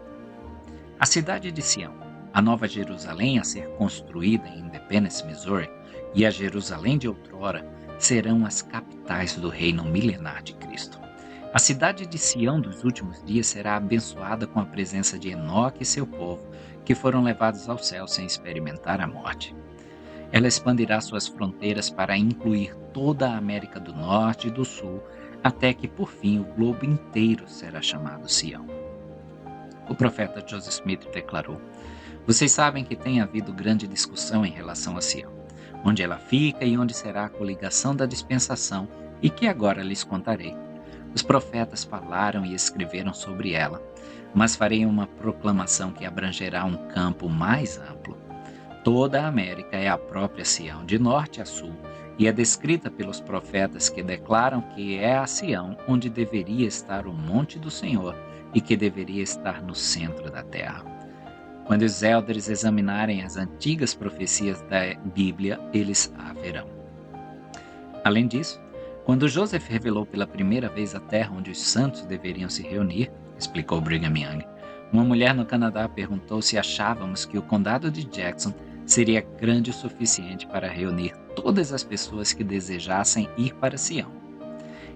A cidade de Sião, a Nova Jerusalém a ser construída em Independence, Missouri, e a Jerusalém de outrora serão as capitais do reino milenar de Cristo. A cidade de Sião dos últimos dias será abençoada com a presença de Enoque e seu povo, que foram levados ao céu sem experimentar a morte. Ela expandirá suas fronteiras para incluir toda a América do Norte e do Sul, até que, por fim, o globo inteiro será chamado Sião. O profeta Joseph Smith declarou: vocês sabem que tem havido grande discussão em relação a Sião, onde ela fica e onde será a coligação da dispensação, e que agora lhes contarei. Os profetas falaram e escreveram sobre ela, mas farei uma proclamação que abrangerá um campo mais amplo. Toda a América é a própria Sião, de norte a sul, e é descrita pelos profetas que declaram que é a Sião onde deveria estar o monte do Senhor e que deveria estar no centro da terra. Quando os elders examinarem as antigas profecias da Bíblia, eles a verão. Além disso, quando Joseph revelou pela primeira vez a terra onde os santos deveriam se reunir, explicou Brigham Young, uma mulher no Canadá perguntou se achávamos que o condado de Jackson seria grande o suficiente para reunir todas as pessoas que desejassem ir para Sião.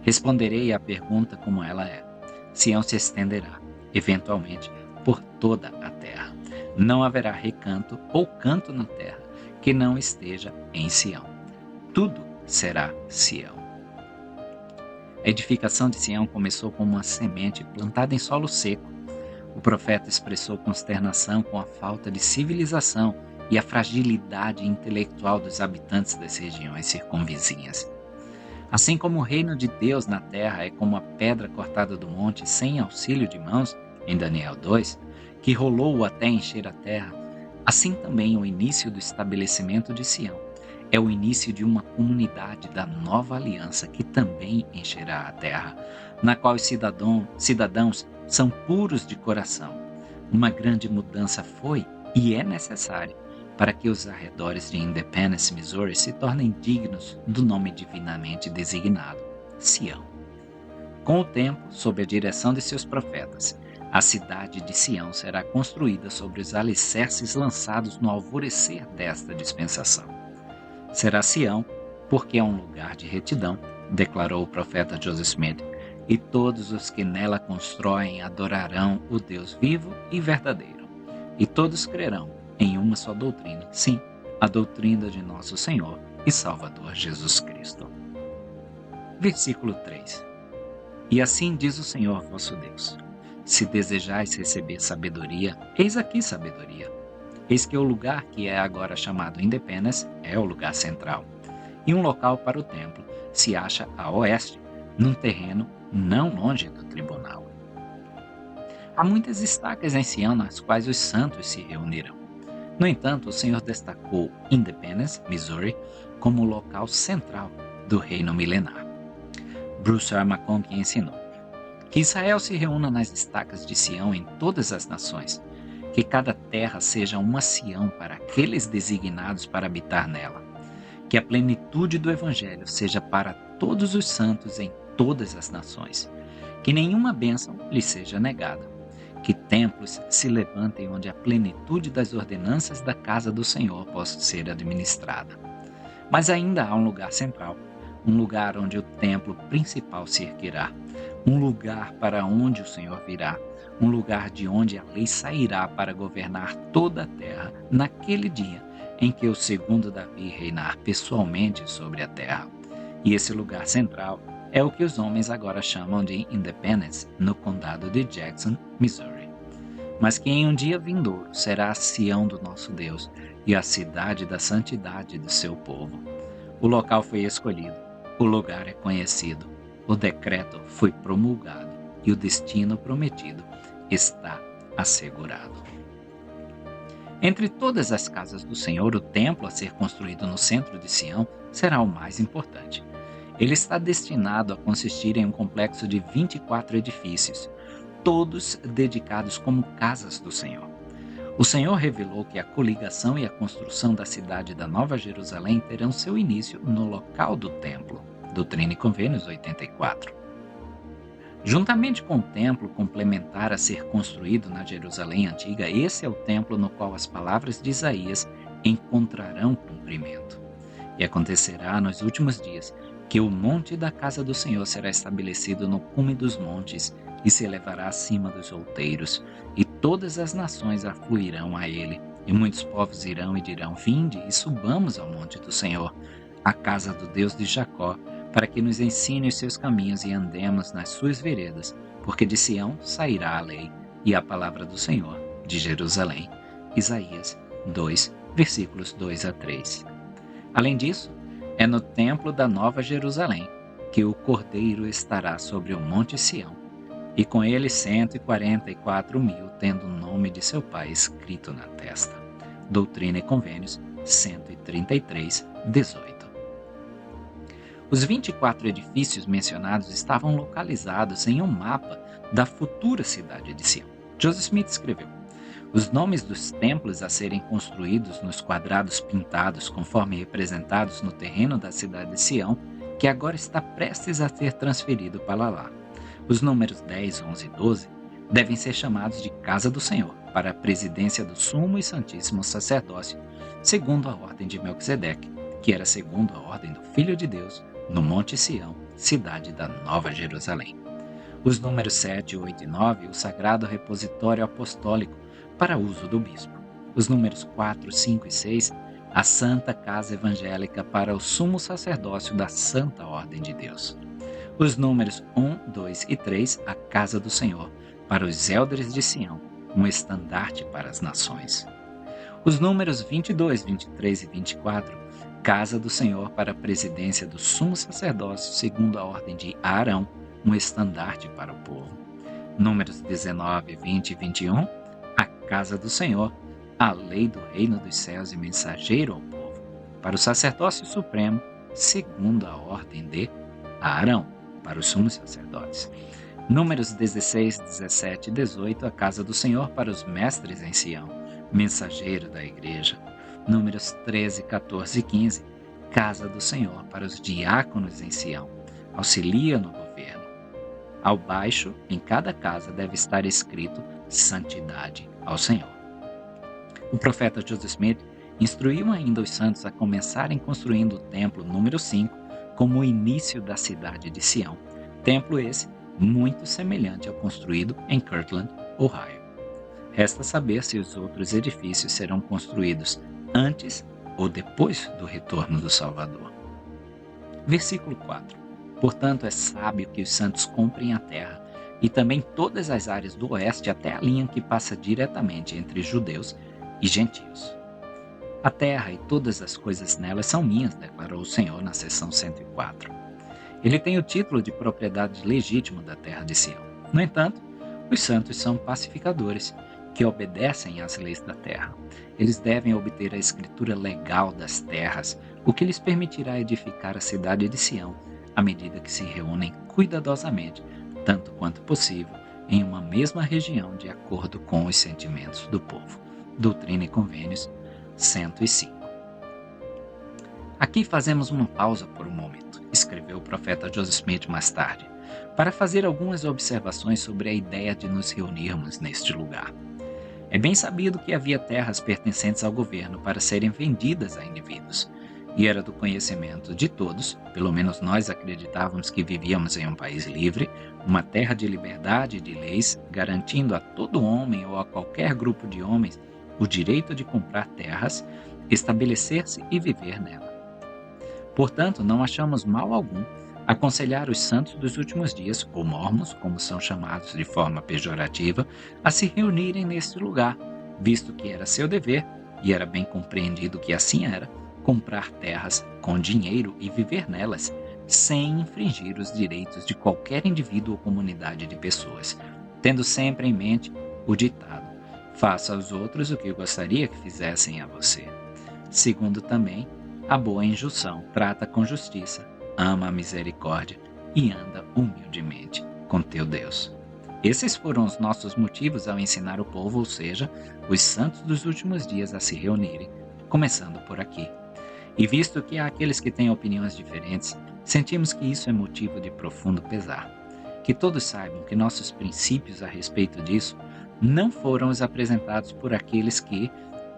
Responderei à pergunta como ela é. Sião se estenderá, eventualmente, por toda a terra. Não haverá recanto ou canto na terra que não esteja em Sião. Tudo será Sião. A edificação de Sião começou como uma semente plantada em solo seco. O profeta expressou consternação com a falta de civilização e a fragilidade intelectual dos habitantes das regiões circunvizinhas. Assim como o reino de Deus na terra é como a pedra cortada do monte sem auxílio de mãos, em Daniel 2, que rolou até encher a terra, assim também o início do estabelecimento de Sião é o início de uma comunidade da nova aliança que também encherá a terra, na qual os cidadãos são puros de coração. Uma grande mudança foi e é necessária para que os arredores de Independence, Missouri, se tornem dignos do nome divinamente designado, Sião. Com o tempo, sob a direção de seus profetas, a cidade de Sião será construída sobre os alicerces lançados no alvorecer desta dispensação. Será Sião, porque é um lugar de retidão, declarou o profeta Joseph Smith, e todos os que nela constroem adorarão o Deus vivo e verdadeiro. E todos crerão em uma só doutrina, sim, a doutrina de nosso Senhor e Salvador Jesus Cristo. Versículo 3. E assim diz o Senhor vosso Deus: se desejais receber sabedoria, eis aqui sabedoria. Eis que o lugar que é agora chamado Independence é o lugar central, e um local para o templo se acha a oeste, num terreno não longe do tribunal. Há muitas estacas em Sião nas quais os santos se reunirão. No entanto, o Senhor destacou Independence, Missouri, como o local central do reino milenar. Bruce R. McConkie ensinou que Israel se reúna nas estacas de Sião em todas as nações, que cada terra seja uma Sião para aqueles designados para habitar nela, que a plenitude do Evangelho seja para todos os santos em todas as nações, que nenhuma bênção lhes seja negada, que templos se levantem onde a plenitude das ordenanças da casa do Senhor possa ser administrada. Mas ainda há um lugar central, um lugar onde o templo principal se erguerá, um lugar para onde o Senhor virá, um lugar de onde a lei sairá para governar toda a terra naquele dia em que o segundo Davi reinar pessoalmente sobre a terra. E esse lugar central é o que os homens agora chamam de Independence, no condado de Jackson, Missouri. Mas que em um dia vindouro será a Sião do nosso Deus e a cidade da santidade do seu povo. O local foi escolhido, o lugar é conhecido, o decreto foi promulgado e o destino prometido está assegurado. Entre todas as casas do Senhor, o templo a ser construído no centro de Sião será o mais importante. Ele está destinado a consistir em um complexo de 24 edifícios, todos dedicados como casas do Senhor. O Senhor revelou que a coligação e a construção da cidade da Nova Jerusalém terão seu início no local do templo, Doutrina e Convênios 84. Juntamente com o templo complementar a ser construído na Jerusalém antiga, esse é o templo no qual as palavras de Isaías encontrarão cumprimento. E acontecerá nos últimos dias que o monte da casa do Senhor será estabelecido no cume dos montes e se elevará acima dos outeiros, e todas as nações afluirão a ele, e muitos povos irão e dirão: vinde e subamos ao monte do Senhor, à casa do Deus de Jacó, para que nos ensine os seus caminhos e andemos nas suas veredas, porque de Sião sairá a lei e a palavra do Senhor, de Jerusalém. Isaías 2, versículos 2 a 3. Além disso, é no templo da Nova Jerusalém que o Cordeiro estará sobre o monte Sião, e com ele 144.000, tendo o nome de seu pai escrito na testa. Doutrina e Convênios 133, 18. Os 24 edifícios mencionados estavam localizados em um mapa da futura cidade de Sião. Joseph Smith escreveu: os nomes dos templos a serem construídos nos quadrados pintados conforme representados no terreno da cidade de Sião, que agora está prestes a ser transferido para lá. Os números 10, 11 e 12 devem ser chamados de Casa do Senhor, para a presidência do Sumo e Santíssimo Sacerdócio, segundo a ordem de Melquisedeque, que era segundo a ordem do Filho de Deus, no Monte Sião, cidade da Nova Jerusalém. Os números 7, 8 e 9, o Sagrado Repositório Apostólico, para uso do bispo. Os números 4, 5 e 6, a Santa Casa Evangélica para o Sumo Sacerdócio da Santa Ordem de Deus. Os números 1, 2 e 3, a Casa do Senhor, para os Élderes de Sião, um estandarte para as nações. Os números 22, 23 e 24, Casa do Senhor para a presidência do Sumo Sacerdócio, segundo a ordem de Arão, um estandarte para o povo. Números 19, 20 e 21, a Casa do Senhor, a lei do reino dos céus e mensageiro ao povo, para o sacerdócio supremo, segundo a ordem de Arão, para os sumos sacerdotes. Números 16, 17 e 18, a casa do Senhor para os mestres em Sião, mensageiro da igreja. Números 13, 14 e 15, casa do Senhor para os diáconos em Sião, auxilia no governo. Ao baixo, em cada casa, deve estar escrito santidade ao Senhor. O profeta Joseph Smith instruiu ainda os santos a começarem construindo o templo número 5 como o início da cidade de Sião. Templo esse muito semelhante ao construído em Kirtland, Ohio. Resta saber se os outros edifícios serão construídos antes ou depois do retorno do Salvador. Versículo 4. Portanto, é sábio que os santos comprem a terra, e também todas as áreas do oeste até a linha que passa diretamente entre judeus e gentios. A terra e todas as coisas nela são minhas, declarou o Senhor na seção 104. Ele tem o título de propriedade legítima da terra de Sião. No entanto, os santos são pacificadores, que obedecem às leis da terra. Eles devem obter a escritura legal das terras, o que lhes permitirá edificar a cidade de Sião, à medida que se reúnem cuidadosamente, tanto quanto possível, em uma mesma região de acordo com os sentimentos do povo. Doutrina e Convênios 105. Aqui fazemos uma pausa por um momento, escreveu o profeta Joseph Smith mais tarde, para fazer algumas observações sobre a ideia de nos reunirmos neste lugar. É bem sabido que havia terras pertencentes ao governo para serem vendidas a indivíduos, e era do conhecimento de todos, pelo menos nós acreditávamos que vivíamos em um país livre, uma terra de liberdade e de leis, garantindo a todo homem ou a qualquer grupo de homens o direito de comprar terras, estabelecer-se e viver nela. Portanto, não achamos mal algum aconselhar os santos dos últimos dias, ou mormons, como são chamados de forma pejorativa, a se reunirem neste lugar, visto que era seu dever, e era bem compreendido que assim era, comprar terras com dinheiro e viver nelas, sem infringir os direitos de qualquer indivíduo ou comunidade de pessoas, tendo sempre em mente o ditado: faça aos outros o que gostaria que fizessem a você. Segundo também, a boa injunção trata com justiça, ama a misericórdia e anda humildemente com teu Deus. Esses foram os nossos motivos ao ensinar o povo, ou seja, os santos dos últimos dias a se reunirem, começando por aqui. E visto que há aqueles que têm opiniões diferentes, sentimos que isso é motivo de profundo pesar. Que todos saibam que nossos princípios a respeito disso não foram os apresentados por aqueles que,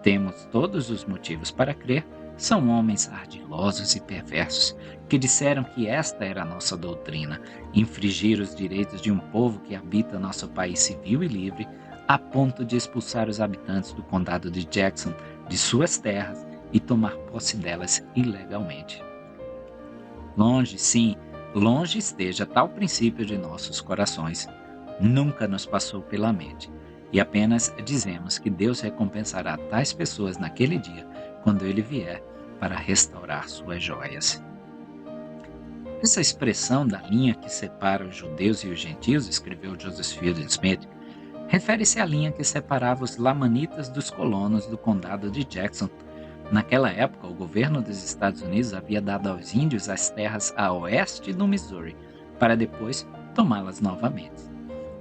temos todos os motivos para crer, são homens ardilosos e perversos, que disseram que esta era a nossa doutrina, infringir os direitos de um povo que habita nosso país civil e livre, a ponto de expulsar os habitantes do condado de Jackson de suas terras e tomar posse delas ilegalmente. Longe, sim, longe esteja tal princípio de nossos corações. Nunca nos passou pela mente. E apenas dizemos que Deus recompensará tais pessoas naquele dia, quando ele vier para restaurar suas joias. Essa expressão da linha que separa os judeus e os gentios, escreveu Joseph Fielding Smith, refere-se à linha que separava os lamanitas dos colonos do condado de Jackson. Naquela época, o governo dos Estados Unidos havia dado aos índios as terras a oeste do Missouri, para depois tomá-las novamente.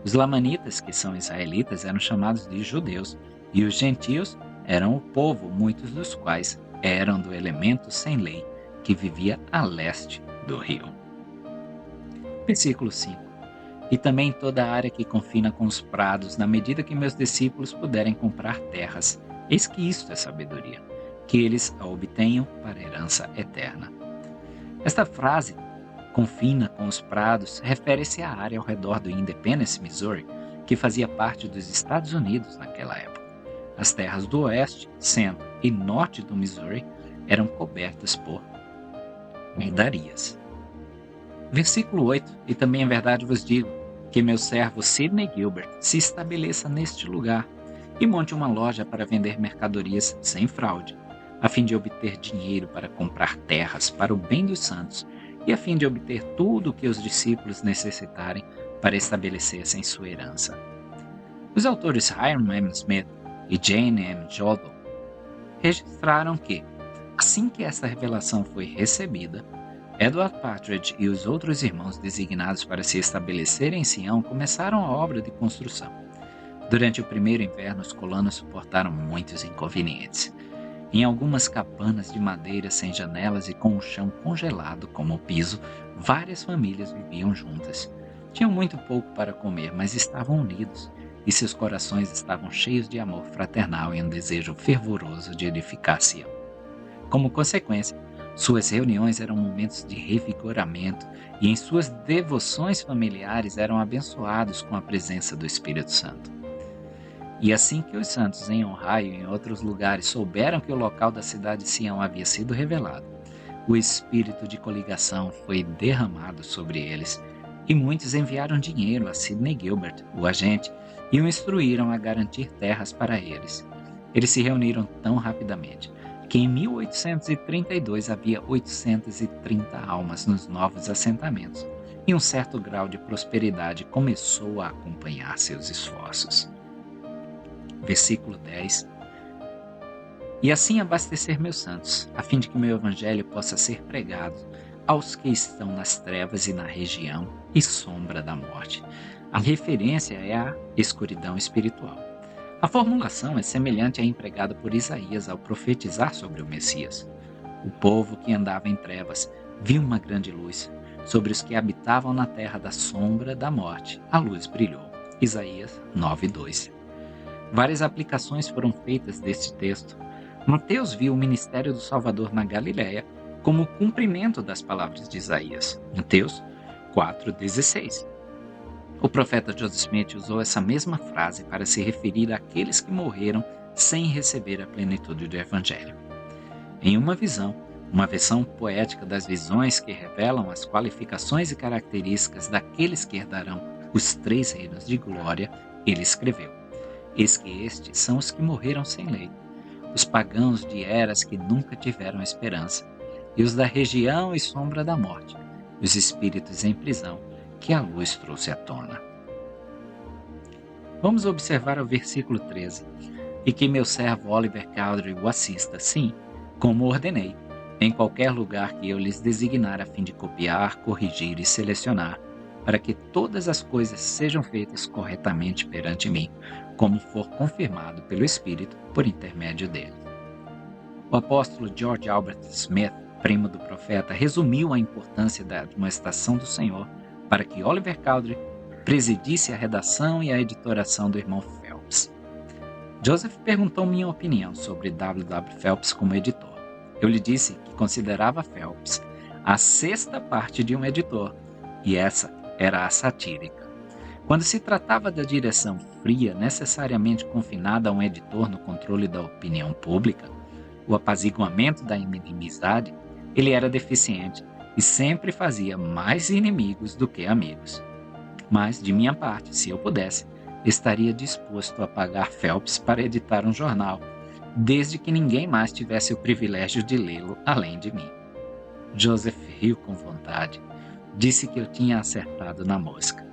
Os lamanitas, que são israelitas, eram chamados de judeus, e os gentios eram o povo, muitos dos quais eram do elemento sem lei, que vivia a leste do rio. Versículo 5. E também toda a área que confina com os prados, na medida que meus discípulos puderem comprar terras. Eis que isto é sabedoria, que eles a obtenham para herança eterna. Esta frase, confina com os prados, refere-se à área ao redor do Independence, Missouri, que fazia parte dos Estados Unidos naquela época. As terras do oeste, centro e norte do Missouri eram cobertas por herdarias. Versículo 8. E também em verdade vos digo, que meu servo Sidney Gilbert se estabeleça neste lugar e monte uma loja para vender mercadorias sem fraude, a fim de obter dinheiro para comprar terras para o bem dos santos e a fim de obter tudo o que os discípulos necessitarem para estabelecer-se em sua herança. Os autores Hiram M. Smith e Jane M. Jodl registraram que, assim que essa revelação foi recebida, Edward Partridge e os outros irmãos designados para se estabelecerem em Sião começaram a obra de construção. Durante o primeiro inverno, os colonos suportaram muitos inconvenientes. Em algumas cabanas de madeira sem janelas e com o chão congelado como piso, várias famílias viviam juntas. Tinham muito pouco para comer, mas estavam unidos, e seus corações estavam cheios de amor fraternal e um desejo fervoroso de edificar Sião. Como consequência, suas reuniões eram momentos de revigoramento e em suas devoções familiares eram abençoados com a presença do Espírito Santo. E assim que os santos em Ohio e em outros lugares souberam que o local da cidade de Sião havia sido revelado, O espírito de coligação foi derramado sobre eles, e muitos enviaram dinheiro a Sidney Gilbert, o agente, e o instruíram a garantir terras para eles. Eles se reuniram tão rapidamente que em 1832 havia 830 almas nos novos assentamentos, e um certo grau de prosperidade começou a acompanhar seus esforços. Versículo 10. E assim abastecer meus santos, a fim de que meu evangelho possa ser pregado aos que estão nas trevas e na região e sombra da morte. A referência é à escuridão espiritual. A formulação é semelhante à empregada por Isaías ao profetizar sobre o Messias. O povo que andava em trevas viu uma grande luz. Sobre os que habitavam na terra da sombra da morte, a luz brilhou. Isaías 9:2. Várias aplicações foram feitas deste texto. Mateus viu o ministério do Salvador na Galiléia como o cumprimento das palavras de Isaías. Mateus 4:16. O profeta Joseph Smith usou essa mesma frase para se referir àqueles que morreram sem receber a plenitude do Evangelho. Em uma versão poética das visões que revelam as qualificações e características daqueles que herdarão os 3 reinos de glória, ele escreveu: Eis que estes são os que morreram sem lei, os pagãos de eras que nunca tiveram esperança, e os da região e sombra da morte, os espíritos em prisão, que a luz trouxe à tona. Vamos observar o versículo 13. E que meu servo Oliver Cowdery o assista, sim, como ordenei, em qualquer lugar que eu lhes designar a fim de copiar, corrigir e selecionar, para que todas as coisas sejam feitas corretamente perante mim, como for confirmado pelo Espírito por intermédio dele. O apóstolo George Albert Smith, primo do profeta, resumiu a importância da admoestação do Senhor para que Oliver Cowdery presidisse a redação e a editoração do irmão Phelps. Joseph perguntou minha opinião sobre W. W. Phelps como editor. Eu lhe disse que considerava Phelps a 6ª parte de um editor, e essa era a satírica. Quando se tratava da direção fria necessariamente confinada a um editor no controle da opinião pública, o apaziguamento da inimizade, ele era deficiente e sempre fazia mais inimigos do que amigos. Mas, de minha parte, se eu pudesse, estaria disposto a pagar Phelps para editar um jornal, desde que ninguém mais tivesse o privilégio de lê-lo além de mim. Joseph riu com vontade. Disse que eu tinha acertado na mosca.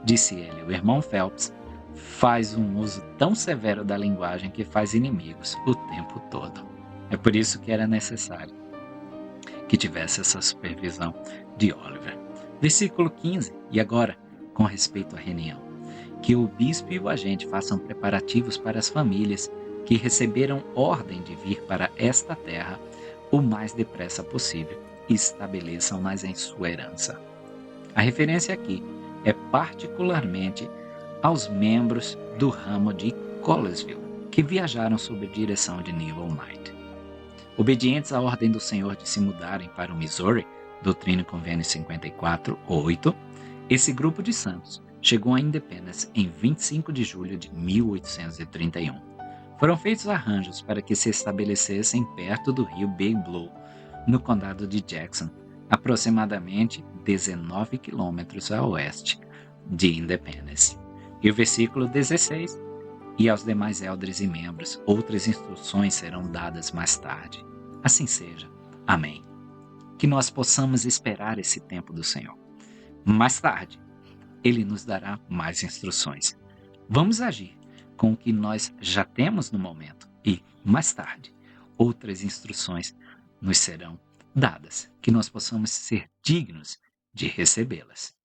Disse ele: o irmão Phelps faz um uso tão severo da linguagem que faz inimigos o tempo todo. É por isso que era necessário que tivesse essa supervisão de Oliver. Versículo 15. E agora, com respeito à reunião, que o bispo e o agente façam preparativos para as famílias que receberam ordem de vir para esta terra o mais depressa possível e estabeleçam-nas em sua herança. A referência aqui é particularmente aos membros do ramo de Colesville, que viajaram sob a direção de Neville Knight. Obedientes à ordem do Senhor de se mudarem para o Missouri, Doutrina e Convênio 54:8, esse grupo de santos chegou a Independence em 25 de julho de 1831. Foram feitos arranjos para que se estabelecessem perto do rio Big Blue, no condado de Jackson, aproximadamente 19 quilômetros a oeste de Independence. E o versículo 16: E aos demais eldres e membros, outras instruções serão dadas mais tarde. Assim seja. Amém. Que nós possamos esperar esse tempo do Senhor. Mais tarde, Ele nos dará mais instruções. Vamos agir com o que nós já temos no momento e, mais tarde, outras instruções nos serão dadas, que nós possamos ser dignos de recebê-las.